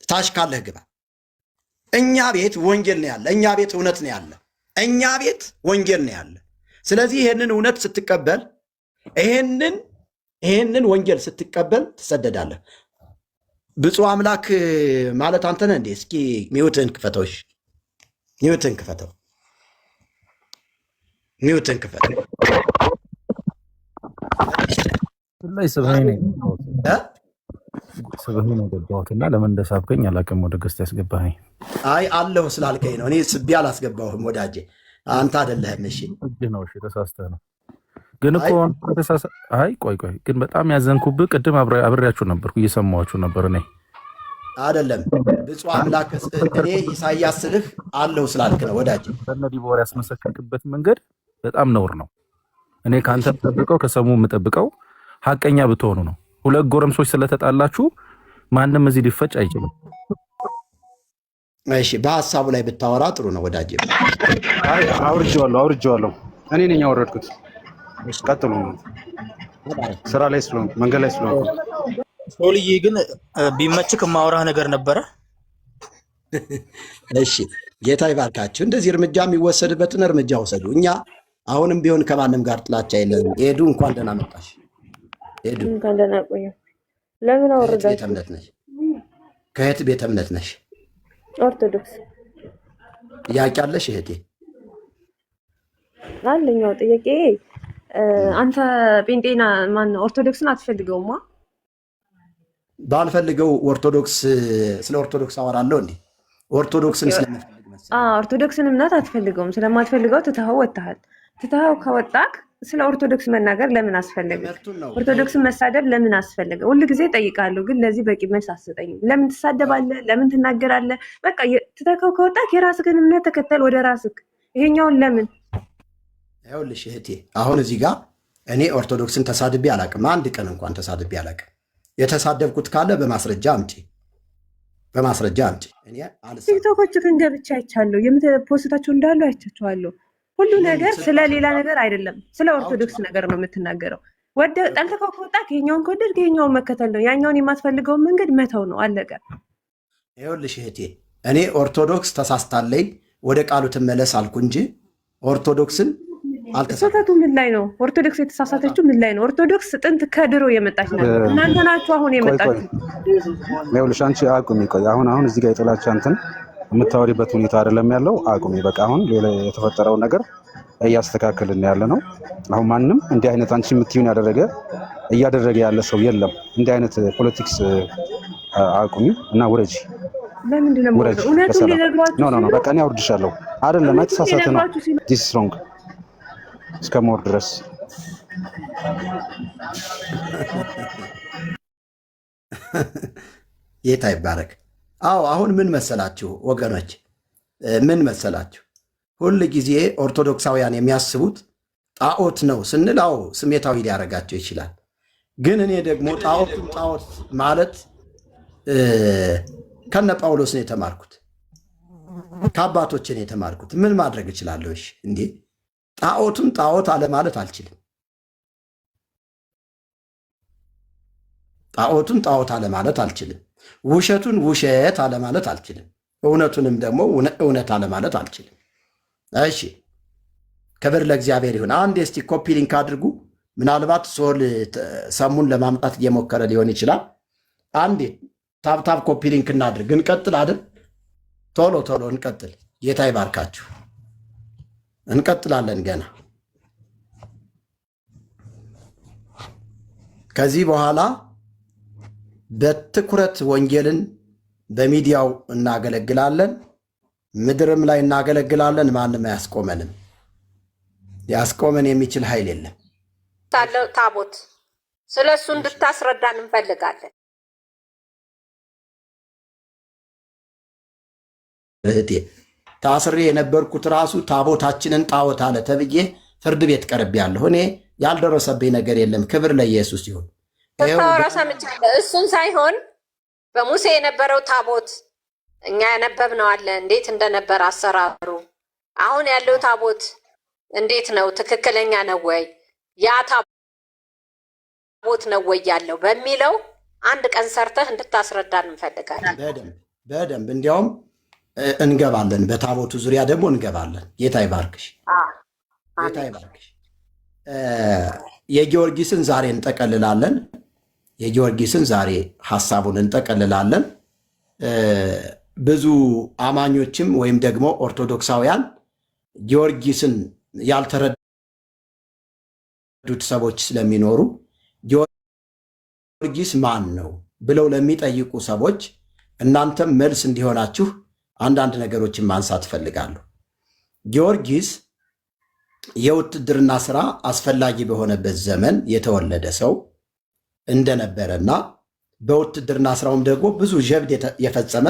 ታች ካለህ ግባ። እኛ ቤት ወንጌል ነው ያለ፣ እኛ ቤት እውነት ነው ያለ፣ እኛ ቤት ወንጌል ነው ያለ። ስለዚህ ይሄንን እውነት ስትቀበል፣ ይሄንን ወንጌል ስትቀበል ትሰደዳለህ። ብፁዕ አምላክ ማለት አንተ ነህ እንዴ? እስኪ ሚውትን ክፈተው። እሺ ሚውትን ክፈተው፣ ሚውትን ክፈተው። ላይ ስብህን የገባሁትና ለምን እንደሳብከኝ አላውቅም። ወደ ገዝታ ያስገባኸኝ አይ አለሁ ስላልከኝ ነው። እኔ ስቤ አላስገባሁም ወዳጄ፣ አንተ አይደለህም። እሺ ነው። እሺ ተሳስተህ ነው። ግን እኮ አይ ቆይ ግን በጣም ያዘንኩብህ ቅድም አብሬያችሁ ነበርኩ፣ እየሰማኋችሁ ነበር። እኔ አይደለም ብፁዕ አምላክ እኔ ኢሳያስ ስልህ አለሁ ስላልክ ነው ወዳጄ። በነ ዲቦራ ያስመሰከርክበት መንገድ በጣም ነውር ነው። እኔ ከአንተ የምጠብቀው ከሰሙ የምጠብቀው ሀቀኛ ብትሆኑ ነው። 2 ጎረምሶች ስለተጣላችሁ ማንም እዚህ ሊፈጭ አይችልም። እሺ በሀሳቡ ላይ ብታወራ ጥሩ ነው ወዳጄ። አይ አውርጄዋለሁ። እኔ ነኝ ያወረድኩት። ቀጥሉ። ስራ ላይ ስለሆንኩ መንገድ ላይ ስለሆንኩ። ሶልዬ ግን ቢመችክ የማወራህ ነገር ነበረ። እሺ ጌታ ይባርካችሁ። እንደዚህ እርምጃ የሚወሰድበትን እርምጃ ውሰዱ። እኛ አሁንም ቢሆን ከማንም ጋር ጥላቻ የለንም። ሄዱ እንኳን ደህና መጣሽ። ሄዱ እንኳን ደህና ቆዩ። ለምን አወረዳችሁ? ቤተ እምነት ነሽ? ከየት ቤተ እምነት ነሽ? ኦርቶዶክስ። ጥያቄ አለሽ እህቴ? አለኛው ጥያቄ አንተ ጴንጤና ማን ኦርቶዶክስን አትፈልገውማ? ባልፈልገው ኦርቶዶክስ ስለ ኦርቶዶክስ አወራለሁ እንዴ? ኦርቶዶክስን ስለምፈልግ መሰለኝ። ኦርቶዶክስን እምነት አትፈልገውም። ስለማትፈልገው ትተኸው ወጥተሃል። ትተኸው ከወጣክ ስለ ኦርቶዶክስ መናገር ለምን አስፈለገ? ኦርቶዶክስን መሳደብ ለምን አስፈለገ? ሁሉ ጊዜ ጠይቃለሁ፣ ግን ለዚህ በቂ መልስ አትሰጠኝም። ለምን ትሳደባለህ? ለምን ትናገራለህ? በቃ ትተኸው ከወጣክ የራስህን እምነት ተከተል ወደ ራስህ። ይሄኛውን ለምን? ይኸውልሽ እህቴ አሁን እዚህ ጋር እኔ ኦርቶዶክስን ተሳድቤ አላቅም። አንድ ቀን እንኳን ተሳድቤ አላቅም። የተሳደብኩት ካለ በማስረጃ አምጪ፣ በማስረጃ አምጪ። እኔ አልሳ ቲክቶኮች ግን ገብቼ አይቻለሁ። የምትፖስታቸው እንዳሉ አይቻቸዋለሁ። ሁሉ ነገር ስለ ሌላ ነገር አይደለም፣ ስለ ኦርቶዶክስ ነገር ነው የምትናገረው። ወደ ጠንተከው ከወጣ ይሄኛውን ከወደድክ ይሄኛውን መከተል ነው። ያኛውን የማትፈልገውን መንገድ መተው ነው። አለቀ። ይኸውልሽ እህቴ፣ እኔ ኦርቶዶክስ ተሳስታለኝ ወደ ቃሉ ትመለስ አልኩ እንጂ ኦርቶዶክስን ስህተቱ ምን ላይ ነው? ኦርቶዶክስ የተሳሳተችው ምን ላይ ነው? ኦርቶዶክስ ጥንት ከድሮ የመጣች ናት። እናንተ ናችሁ አሁን የመጣችሁ። ይኸውልሽ አንቺ አቁሚ። ቆይ አሁን እዚህ ጋር የጥላቻ እንትን የምታወሪበት ሁኔታ አይደለም ያለው። አቁሚ በቃ። አሁን ሌላ የተፈጠረውን ነገር እያስተካከልን ያለ ነው። አሁን ማንም እንዲህ አይነት አንቺ የምትይውን እያደረገ ያለ ሰው የለም። እንዲህ አይነት ፖለቲክስ አቁሚ እና ውረጂ። ለምንድን ነው ውረጂ። እውነቱን ሊነግሯችሁ? ኖ በቃ እኔ አውርድሻለሁ። አይደለም የተሳሳተ ነው። ዲስ ስትሮንግ እስከ ሞር ድረስ ጌታ ይባረክ። አዎ አሁን ምን መሰላችሁ ወገኖች፣ ምን መሰላችሁ፣ ሁል ጊዜ ኦርቶዶክሳውያን የሚያስቡት ጣዖት ነው ስንል፣ አዎ ስሜታዊ ሊያደርጋቸው ይችላል። ግን እኔ ደግሞ ጣዖት ማለት ከነ ጳውሎስ ነው የተማርኩት፣ ከአባቶችን የተማርኩት። ምን ማድረግ እችላለሁ? እሺ እንዴ ጣዖቱን ጣዖት አለ ማለት አልችልም። ጣዖቱን ጣዖት አለ ማለት አልችልም። ውሸቱን ውሸት አለ ማለት አልችልም። እውነቱንም ደግሞ እውነት አለ ማለት አልችልም። እሺ ክብር ለእግዚአብሔር ይሁን። አንድ እስቲ ኮፒ ሊንክ አድርጉ። ምናልባት ሶል ሰሙን ለማምጣት እየሞከረ ሊሆን ይችላል። አንዴ ታብታብ ኮፒ ሊንክ እናድርግ። እንቀጥል አይደል? ቶሎ እንቀጥል። ጌታ ይባርካችሁ። እንቀጥላለን ገና። ከዚህ በኋላ በትኩረት ወንጌልን በሚዲያው እናገለግላለን፣ ምድርም ላይ እናገለግላለን። ማንም አያስቆመንም። ሊያስቆመን የሚችል ኃይል የለም። ታቦት ስለሱ እንድታስረዳን እንፈልጋለን። እህቴ ታስሬ የነበርኩት ራሱ ታቦታችንን ጣዖት አለ ተብዬ ፍርድ ቤት ቀርቤያለሁ። እኔ ያልደረሰብኝ ነገር የለም። ክብር ለኢየሱስ ይሁን። ታወራ ሰምቻለሁ። እሱን ሳይሆን በሙሴ የነበረው ታቦት እኛ ያነበብነው አለ፣ እንዴት እንደነበረ አሰራሩ። አሁን ያለው ታቦት እንዴት ነው? ትክክለኛ ነው ወይ? ያ ታቦት ነው ወይ ያለው በሚለው አንድ ቀን ሰርተህ እንድታስረዳን እንፈልጋለን። በደንብ እንዲያውም እንገባለን። በታቦቱ ዙሪያ ደግሞ እንገባለን። ጌታ ይባርክሽ፣ ጌታ ይባርክሽ። የጊዮርጊስን ዛሬ እንጠቀልላለን። የጊዮርጊስን ዛሬ ሐሳቡን እንጠቀልላለን። ብዙ አማኞችም ወይም ደግሞ ኦርቶዶክሳውያን ጊዮርጊስን ያልተረዱት ሰዎች ስለሚኖሩ ጊዮርጊስ ማን ነው ብለው ለሚጠይቁ ሰዎች እናንተም መልስ እንዲሆናችሁ አንዳንድ ነገሮችን ማንሳት እፈልጋለሁ። ጊዮርጊስ የውትድርና ስራ አስፈላጊ በሆነበት ዘመን የተወለደ ሰው እንደነበረና በውትድርና ስራውም ደግሞ ብዙ ጀብድ የፈጸመ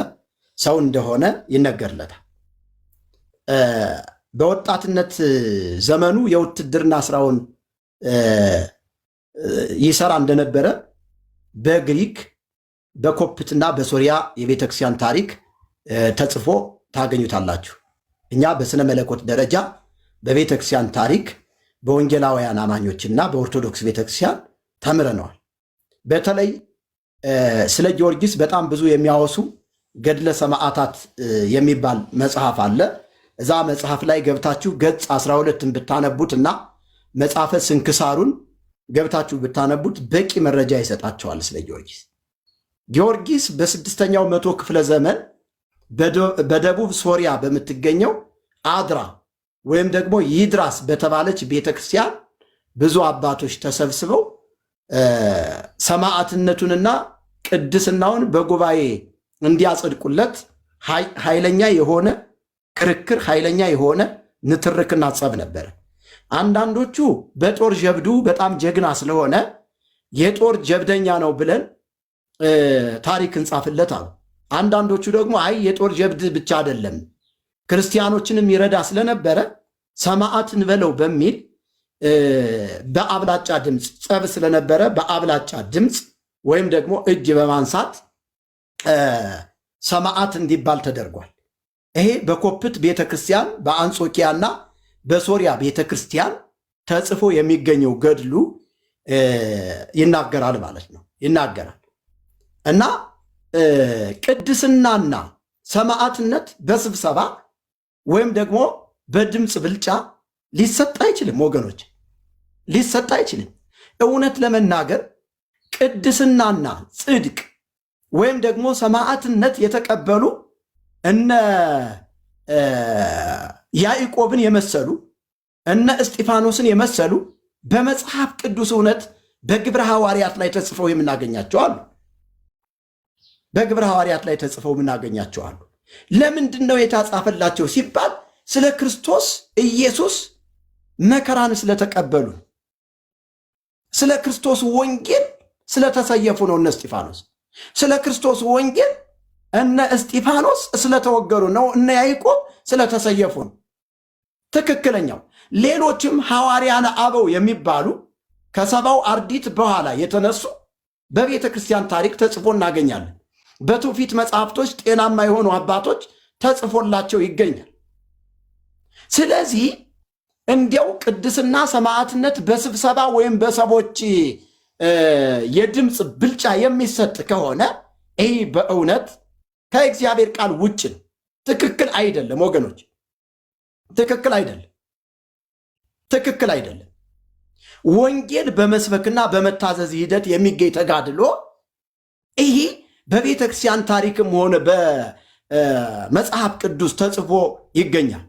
ሰው እንደሆነ ይነገርለታል። በወጣትነት ዘመኑ የውትድርና ስራውን ይሰራ እንደነበረ በግሪክ በኮፕትና በሶሪያ የቤተክርስቲያን ታሪክ ተጽፎ ታገኙታላችሁ። እኛ በስነ መለኮት ደረጃ በቤተክርስቲያን ታሪክ በወንጌላውያን አማኞችና በኦርቶዶክስ ቤተክርስቲያን ተምረነዋል። በተለይ ስለ ጊዮርጊስ በጣም ብዙ የሚያወሱ ገድለ ሰማዕታት የሚባል መጽሐፍ አለ። እዛ መጽሐፍ ላይ ገብታችሁ ገጽ 12ን ብታነቡት እና መጽሐፈ ስንክሳሩን ገብታችሁ ብታነቡት በቂ መረጃ ይሰጣቸዋል ስለ ጊዮርጊስ። ጊዮርጊስ በ6ኛው መቶ ክፍለ ዘመን በደቡብ ሶሪያ በምትገኘው አድራ ወይም ደግሞ ይድራስ በተባለች ቤተክርስቲያን ብዙ አባቶች ተሰብስበው ሰማዕትነቱንና ቅድስናውን በጉባኤ እንዲያጸድቁለት ኃይለኛ የሆነ ክርክር፣ ኃይለኛ የሆነ ንትርክና ጸብ ነበረ። አንዳንዶቹ በጦር ጀብዱ በጣም ጀግና ስለሆነ የጦር ጀብደኛ ነው ብለን ታሪክ እንጻፍለት አሉ። አንዳንዶቹ ደግሞ አይ የጦር ጀብድ ብቻ አይደለም ክርስቲያኖችንም ይረዳ ስለነበረ ሰማዕት እንበለው በሚል በአብላጫ ድምፅ ጸብ ስለነበረ በአብላጫ ድምፅ ወይም ደግሞ እጅ በማንሳት ሰማዕት እንዲባል ተደርጓል። ይሄ በኮፕት ቤተክርስቲያን በአንጾኪያና በሶሪያ ቤተክርስቲያን ተጽፎ የሚገኘው ገድሉ ይናገራል ማለት ነው። ይናገራል እና ቅድስናና ሰማዕትነት በስብሰባ ወይም ደግሞ በድምፅ ብልጫ ሊሰጥ አይችልም ወገኖች፣ ሊሰጥ አይችልም። እውነት ለመናገር ቅድስናና ጽድቅ ወይም ደግሞ ሰማዕትነት የተቀበሉ እነ ያዕቆብን የመሰሉ እነ እስጢፋኖስን የመሰሉ በመጽሐፍ ቅዱስ እውነት በግብረ ሐዋርያት ላይ ተጽፈው የምናገኛቸው አሉ። በግብረ ሐዋርያት ላይ ተጽፈው የምናገኛቸው አሉ። ለምንድን ነው የተጻፈላቸው ሲባል ስለ ክርስቶስ ኢየሱስ መከራን ስለተቀበሉ፣ ስለ ክርስቶስ ወንጌል ስለተሰየፉ ነው። እነ እስጢፋኖስ ስለ ክርስቶስ ወንጌል እነ እስጢፋኖስ ስለተወገሩ ነው። እነ ያዕቆብ ስለተሰየፉ ነው። ትክክለኛው ሌሎችም ሐዋርያነ አበው የሚባሉ ከሰባው አርዲት በኋላ የተነሱ በቤተ ክርስቲያን ታሪክ ተጽፎ እናገኛለን። በትውፊት መጽሐፍቶች ጤናማ የሆኑ አባቶች ተጽፎላቸው ይገኛል። ስለዚህ እንዲያው ቅድስና ሰማዕትነት በስብሰባ ወይም በሰቦች የድምፅ ብልጫ የሚሰጥ ከሆነ ይህ በእውነት ከእግዚአብሔር ቃል ውጭ ነው። ትክክል አይደለም ወገኖች፣ ትክክል አይደለም፣ ትክክል አይደለም። ወንጌል በመስበክና በመታዘዝ ሂደት የሚገኝ ተጋድሎ ይህ በቤተ ክርስቲያን ታሪክም ሆነ በመጽሐፍ ቅዱስ ተጽፎ ይገኛል።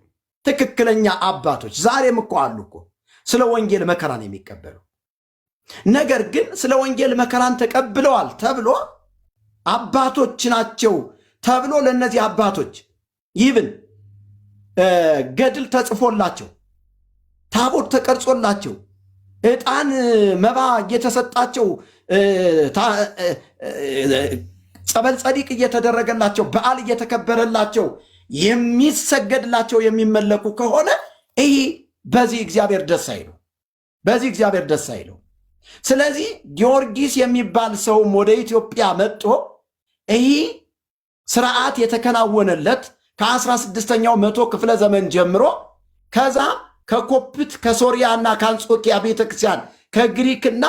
ትክክለኛ አባቶች ዛሬም እኮ አሉ እኮ ስለ ወንጌል መከራን የሚቀበሉ። ነገር ግን ስለ ወንጌል መከራን ተቀብለዋል ተብሎ አባቶች ናቸው ተብሎ ለእነዚህ አባቶች ይብን ገድል ተጽፎላቸው ታቦት ተቀርጾላቸው ዕጣን መባ እየተሰጣቸው ጸበል ጸዲቅ እየተደረገላቸው በዓል እየተከበረላቸው የሚሰገድላቸው የሚመለኩ ከሆነ ይህ በዚህ እግዚአብሔር ደስ አይለው፣ በዚህ እግዚአብሔር ደስ አይለው። ስለዚህ ጊዮርጊስ የሚባል ሰውም ወደ ኢትዮጵያ መጥቶ ይህ ስርዓት የተከናወነለት ከ16ኛው መቶ ክፍለ ዘመን ጀምሮ ከዛ ከኮፕት ከሶሪያና ከአንጾኪያ ቤተክርስቲያን ከግሪክና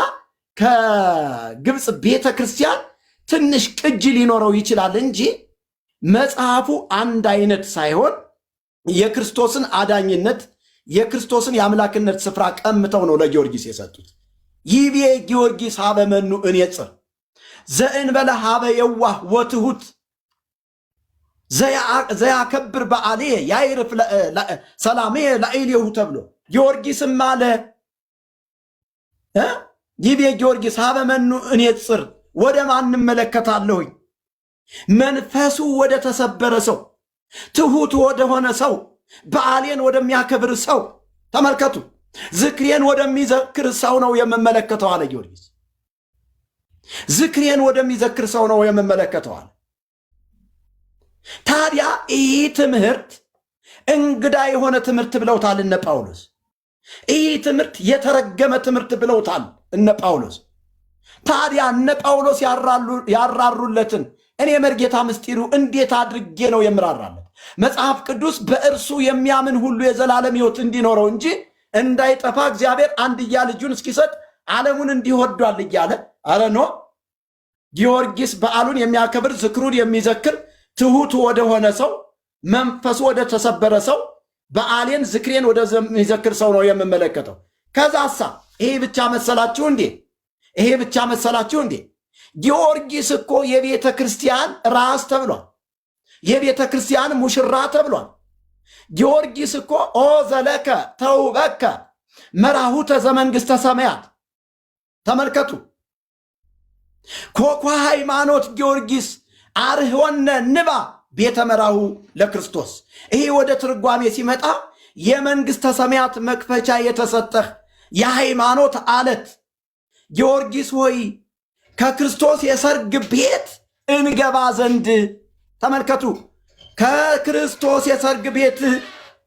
ከግብፅ ቤተክርስቲያን ትንሽ ቅጅ ሊኖረው ይችላል እንጂ መጽሐፉ አንድ አይነት ሳይሆን የክርስቶስን አዳኝነት የክርስቶስን የአምላክነት ስፍራ ቀምተው ነው ለጊዮርጊስ የሰጡት። ይቤ ጊዮርጊስ ሀበ መኑ እንየጽር ዘእንበለ ሀበ የዋህ ወትሁት ዘያከብር በዓሌ ያይርፍ ሰላሜ ለኢሌሁ ተብሎ ጊዮርጊስም አለ ይቤ ጊዮርጊስ ሀበ መኑ እንየጽር ወደ ማን እመለከታለሁኝ? መንፈሱ ወደ ተሰበረ ሰው፣ ትሁት ወደሆነ ሰው፣ በዓሌን ወደሚያከብር ሰው። ተመልከቱ፣ ዝክሬን ወደሚዘክር ሰው ነው የምመለከተው አለ ጊዮርጊስ። ዝክሬን ወደሚዘክር ሰው ነው የምመለከተው አለ። ታዲያ ይህ ትምህርት እንግዳ የሆነ ትምህርት ብለውታል እነ ጳውሎስ። ይህ ትምህርት የተረገመ ትምህርት ብለውታል እነ ጳውሎስ። ታዲያ እነ ጳውሎስ ያራሩለትን እኔ መርጌታ ምስጢሩ እንዴት አድርጌ ነው የምራራለት? መጽሐፍ ቅዱስ በእርሱ የሚያምን ሁሉ የዘላለም ሕይወት እንዲኖረው እንጂ እንዳይጠፋ እግዚአብሔር አንድያ ልጁን እስኪሰጥ ዓለሙን እንዲወዷል እያለ አረ ኖ ጊዮርጊስ በዓሉን የሚያከብር ዝክሩን የሚዘክር ትሁት ወደሆነ ሰው፣ መንፈሱ ወደ ተሰበረ ሰው፣ በዓሌን ዝክሬን ወደሚዘክር ሰው ነው የምመለከተው። ከዛሳ ይሄ ብቻ መሰላችሁ እንዴ? ይሄ ብቻ መሰላችሁ እንዴ? ጊዮርጊስ እኮ የቤተ ክርስቲያን ራስ ተብሏል። የቤተ ክርስቲያን ሙሽራ ተብሏል። ጊዮርጊስ እኮ ኦ ዘለከ ተውበከ መራሁተ ዘመንግሥተ ሰማያት። ተመልከቱ፣ ኮኳ ሃይማኖት ጊዮርጊስ አርኅወነ ንባ ቤተ መራሁ ለክርስቶስ። ይሄ ወደ ትርጓሜ ሲመጣ የመንግሥተ ሰማያት መክፈቻ የተሰጠህ የሃይማኖት አለት ጊዮርጊስ ሆይ ከክርስቶስ የሰርግ ቤት እንገባ ዘንድ። ተመልከቱ፣ ከክርስቶስ የሰርግ ቤት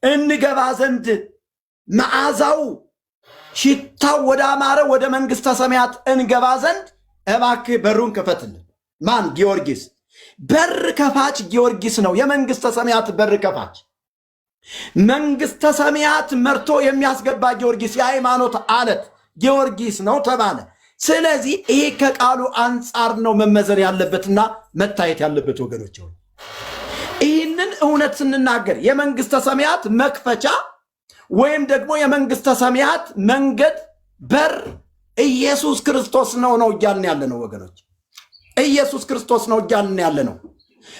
እንገባ ዘንድ መዓዛው ሽታው ወደ አማረ ወደ መንግሥተ ሰማያት እንገባ ዘንድ እባክህ በሩን ክፈትልን። ማን? ጊዮርጊስ። በር ከፋች ጊዮርጊስ ነው። የመንግስተ ሰማያት በር ከፋች፣ መንግስተ ሰማያት መርቶ የሚያስገባ ጊዮርጊስ፣ የሃይማኖት አለት ጊዮርጊስ ነው ተባለ። ስለዚህ ይሄ ከቃሉ አንጻር ነው መመዘን ያለበትና መታየት ያለበት ወገኖች። ይህንን እውነት ስንናገር የመንግስተ ሰማያት መክፈቻ ወይም ደግሞ የመንግስተ ሰማያት መንገድ በር ኢየሱስ ክርስቶስ ነው እያልን ያለ ነው ወገኖች። ኢየሱስ ክርስቶስ ነው እያልን ያለ ነው።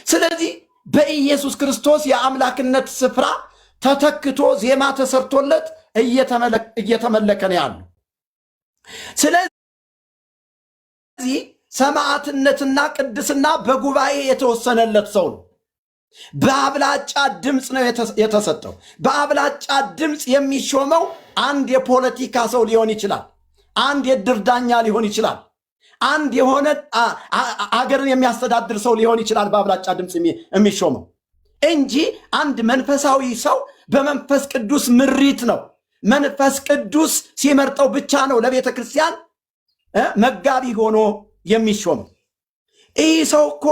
ስለዚህ በኢየሱስ ክርስቶስ የአምላክነት ስፍራ ተተክቶ ዜማ ተሰርቶለት እየተመለከ ነው ያለው። ስለዚህ ሰማዕትነትና ቅድስና በጉባኤ የተወሰነለት ሰው ነው። በአብላጫ ድምፅ ነው የተሰጠው። በአብላጫ ድምፅ የሚሾመው አንድ የፖለቲካ ሰው ሊሆን ይችላል፣ አንድ የድር ዳኛ ሊሆን ይችላል፣ አንድ የሆነ አገርን የሚያስተዳድር ሰው ሊሆን ይችላል በአብላጫ ድምፅ የሚሾመው እንጂ አንድ መንፈሳዊ ሰው በመንፈስ ቅዱስ ምሪት ነው። መንፈስ ቅዱስ ሲመርጠው ብቻ ነው ለቤተ ክርስቲያን መጋቢ ሆኖ የሚሾመው። ይህ ሰው እኮ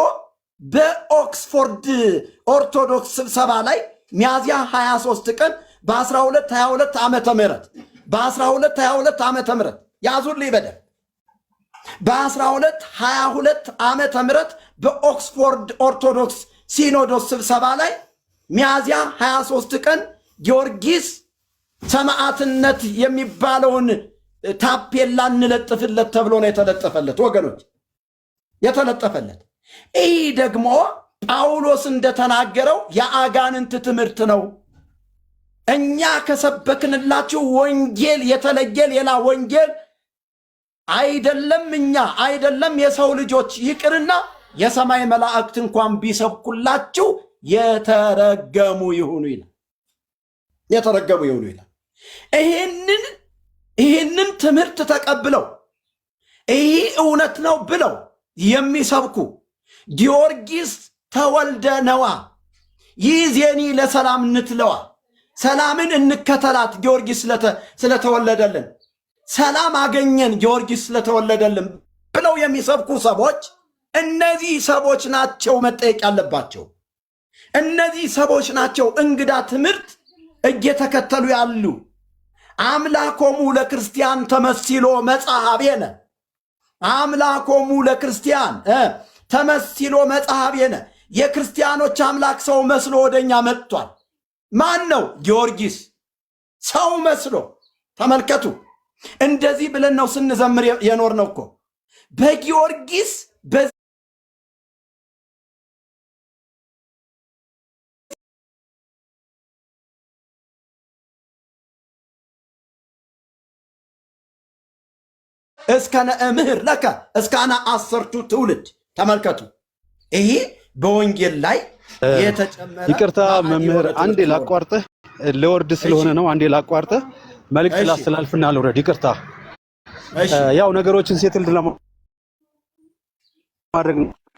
በኦክስፎርድ ኦርቶዶክስ ስብሰባ ላይ ሚያዝያ 23 ቀን በ1222 ዓመተ ምህረት በ1222 ዓመተ ምህረት ያዙልኝ በደል በ1222 ዓመተ ምህረት በኦክስፎርድ ኦርቶዶክስ ሲኖዶስ ስብሰባ ላይ ሚያዝያ 23 ቀን ጊዮርጊስ ሰማዕትነት የሚባለውን ታፔላ እንለጥፍለት ተብሎ ነው የተለጠፈለት ወገኖች፣ የተለጠፈለት። ይህ ደግሞ ጳውሎስ እንደተናገረው የአጋንንት ትምህርት ነው። እኛ ከሰበክንላችሁ ወንጌል የተለየ ሌላ ወንጌል አይደለም። እኛ አይደለም የሰው ልጆች ይቅርና የሰማይ መላእክት እንኳን ቢሰብኩላችሁ የተረገሙ ይሁኑ ይላል። የተረገሙ ይሁኑ ይላል። ይህንን ትምህርት ተቀብለው ይህ እውነት ነው ብለው የሚሰብኩ ጊዮርጊስ ተወልደ ነዋ ይዜኒ ለሰላም እንትለዋ፣ ሰላምን እንከተላት ጊዮርጊስ ስለተወለደልን፣ ሰላም አገኘን ጊዮርጊስ ስለተወለደልን ብለው የሚሰብኩ ሰዎች እነዚህ ሰዎች ናቸው መጠየቅ ያለባቸው። እነዚህ ሰዎች ናቸው እንግዳ ትምህርት እየተከተሉ ያሉ። አምላኮሙ ለክርስቲያን ተመሲሎ መጽሐቤነ፣ አምላኮሙ ለክርስቲያን ተመሲሎ መጽሐቤነ፣ የክርስቲያኖች አምላክ ሰው መስሎ ወደኛ መጥቷል። ማን ነው? ጊዮርጊስ ሰው መስሎ። ተመልከቱ፣ እንደዚህ ብለን ነው ስንዘምር የኖር ነው እኮ በጊዮርጊስ እስከነ እምህር ለከ እስካና 10ቱ ትውልድ። ተመልከቱ፣ ይሄ በወንጌል ላይ የተጨመረ። ይቅርታ መምህር፣ አንዴ ላቋርጥህ፣ ለወርድ ስለሆነ ነው። አንዴ ላቋርጥህ፣ መልእክት ላስተላልፍና ልውረድ። ይቅርታ። ያው ነገሮችን ሴትል ለማድረግ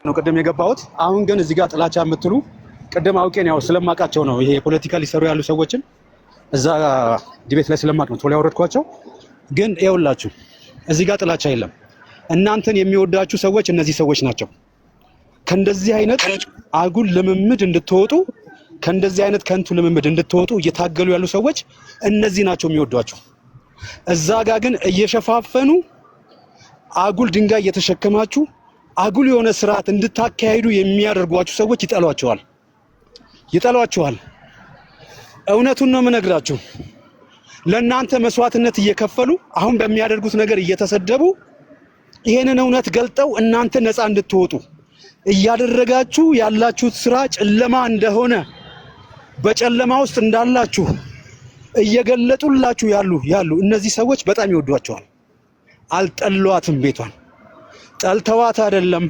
ነው ቅድም የገባሁት። አሁን ግን እዚህ ጋር ጥላቻ የምትሉ ቅድም አውቄን ያው ስለማውቃቸው ነው። ይሄ የፖለቲካ ሊሰሩ ያሉ ሰዎችን እዛ ዲቤት ላይ ስለማውቅ ነው ቶሎ ያወረድኳቸው። ግን ይኸውላችሁ እዚህ ጋር ጥላቻ የለም። እናንተን የሚወዳችሁ ሰዎች እነዚህ ሰዎች ናቸው። ከእንደዚህ አይነት አጉል ልምምድ እንድትወጡ፣ ከእንደዚህ አይነት ከንቱ ልምምድ እንድትወጡ እየታገሉ ያሉ ሰዎች እነዚህ ናቸው የሚወዷችሁ። እዛ ጋር ግን እየሸፋፈኑ አጉል ድንጋይ እየተሸከማችሁ አጉል የሆነ ስርዓት እንድታካሄዱ የሚያደርጓችሁ ሰዎች ይጠሏችኋል። እውነቱን ነው የምነግራችሁ። ለእናንተ መስዋዕትነት እየከፈሉ አሁን በሚያደርጉት ነገር እየተሰደቡ ይሄንን እውነት ገልጠው እናንተ ነፃ እንድትወጡ እያደረጋችሁ ያላችሁት ስራ ጨለማ እንደሆነ በጨለማ ውስጥ እንዳላችሁ እየገለጡላችሁ ያሉ እነዚህ ሰዎች በጣም ይወዷቸዋል። አልጠሏትም። ቤቷን ጠልተዋት አይደለም።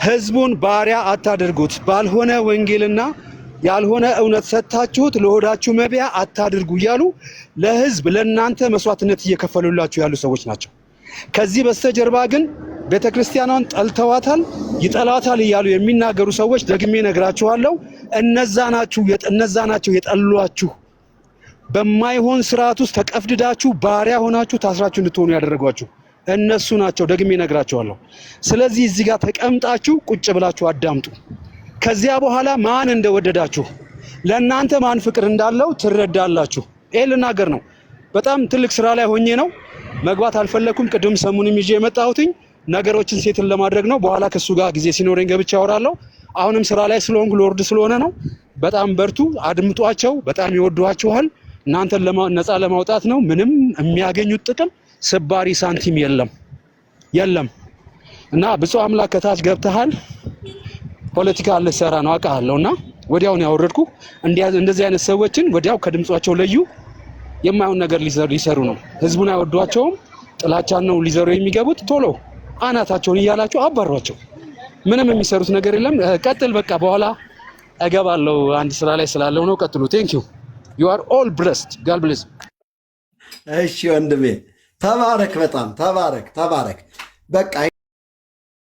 ህዝቡን ባሪያ አታድርጉት። ባልሆነ ወንጌልና ያልሆነ እውነት ሰጣችሁት ለሆዳችሁ መብያ አታድርጉ እያሉ ለህዝብ ለእናንተ መስዋዕትነት እየከፈሉላችሁ ያሉ ሰዎች ናቸው። ከዚህ በስተጀርባ ግን ቤተክርስቲያኗን ጠልተዋታል፣ ይጠላታል እያሉ የሚናገሩ ሰዎች ደግሜ ነግራችኋለሁ፣ እነዛ ናቸው የጠሏችሁ። በማይሆን ስርዓት ውስጥ ተቀፍድዳችሁ ባሪያ ሆናችሁ ታስራችሁ እንድትሆኑ ያደረጓችሁ እነሱ ናቸው። ደግሜ እነግራቸዋለሁ። ስለዚህ እዚህ ጋር ተቀምጣችሁ ቁጭ ብላችሁ አዳምጡ። ከዚያ በኋላ ማን እንደወደዳችሁ ለእናንተ ማን ፍቅር እንዳለው ትረዳላችሁ። ይሄ ልናገር ነው። በጣም ትልቅ ስራ ላይ ሆኜ ነው መግባት አልፈለኩም። ቅድም ሰሙንም ይዤ የመጣሁትኝ ነገሮችን ሴትን ለማድረግ ነው። በኋላ ከሱ ጋር ጊዜ ሲኖረኝ ገብቼ አወራለሁ። አሁንም ስራ ላይ ስለሆንኩ ሎርድ ስለሆነ ነው። በጣም በርቱ፣ አድምጧቸው። በጣም ይወዷችኋል። እናንተን ነፃ ለማውጣት ነው። ምንም የሚያገኙት ጥቅም ስባሪ ሳንቲም የለም። እና ብፁዕ አምላክ ከታች ገብተሃል ፖለቲካ ልትሰራ ነው አውቃለሁ። እና ወዲያው ነው ያወረድኩ። እንደዚህ አይነት ሰዎችን ወዲያው ከድምጿቸው ለዩ። የማይሆን ነገር ሊሰሩ ነው። ህዝቡን አይወዷቸውም። ጥላቻን ነው ሊዘሩ የሚገቡት። ቶሎ አናታቸውን እያላቸው አባሯቸው። ምንም የሚሰሩት ነገር የለም። ቀጥል በቃ በኋላ እገባለሁ። አንድ ስራ ላይ ስላለው ነው። ቀጥሉ። ቴንክ ዩ ዩ አር ኦል ብለስድ ጋድ ብለስ። እሺ ወንድሜ ተባረክ፣ በጣም ተባረክ። በቃ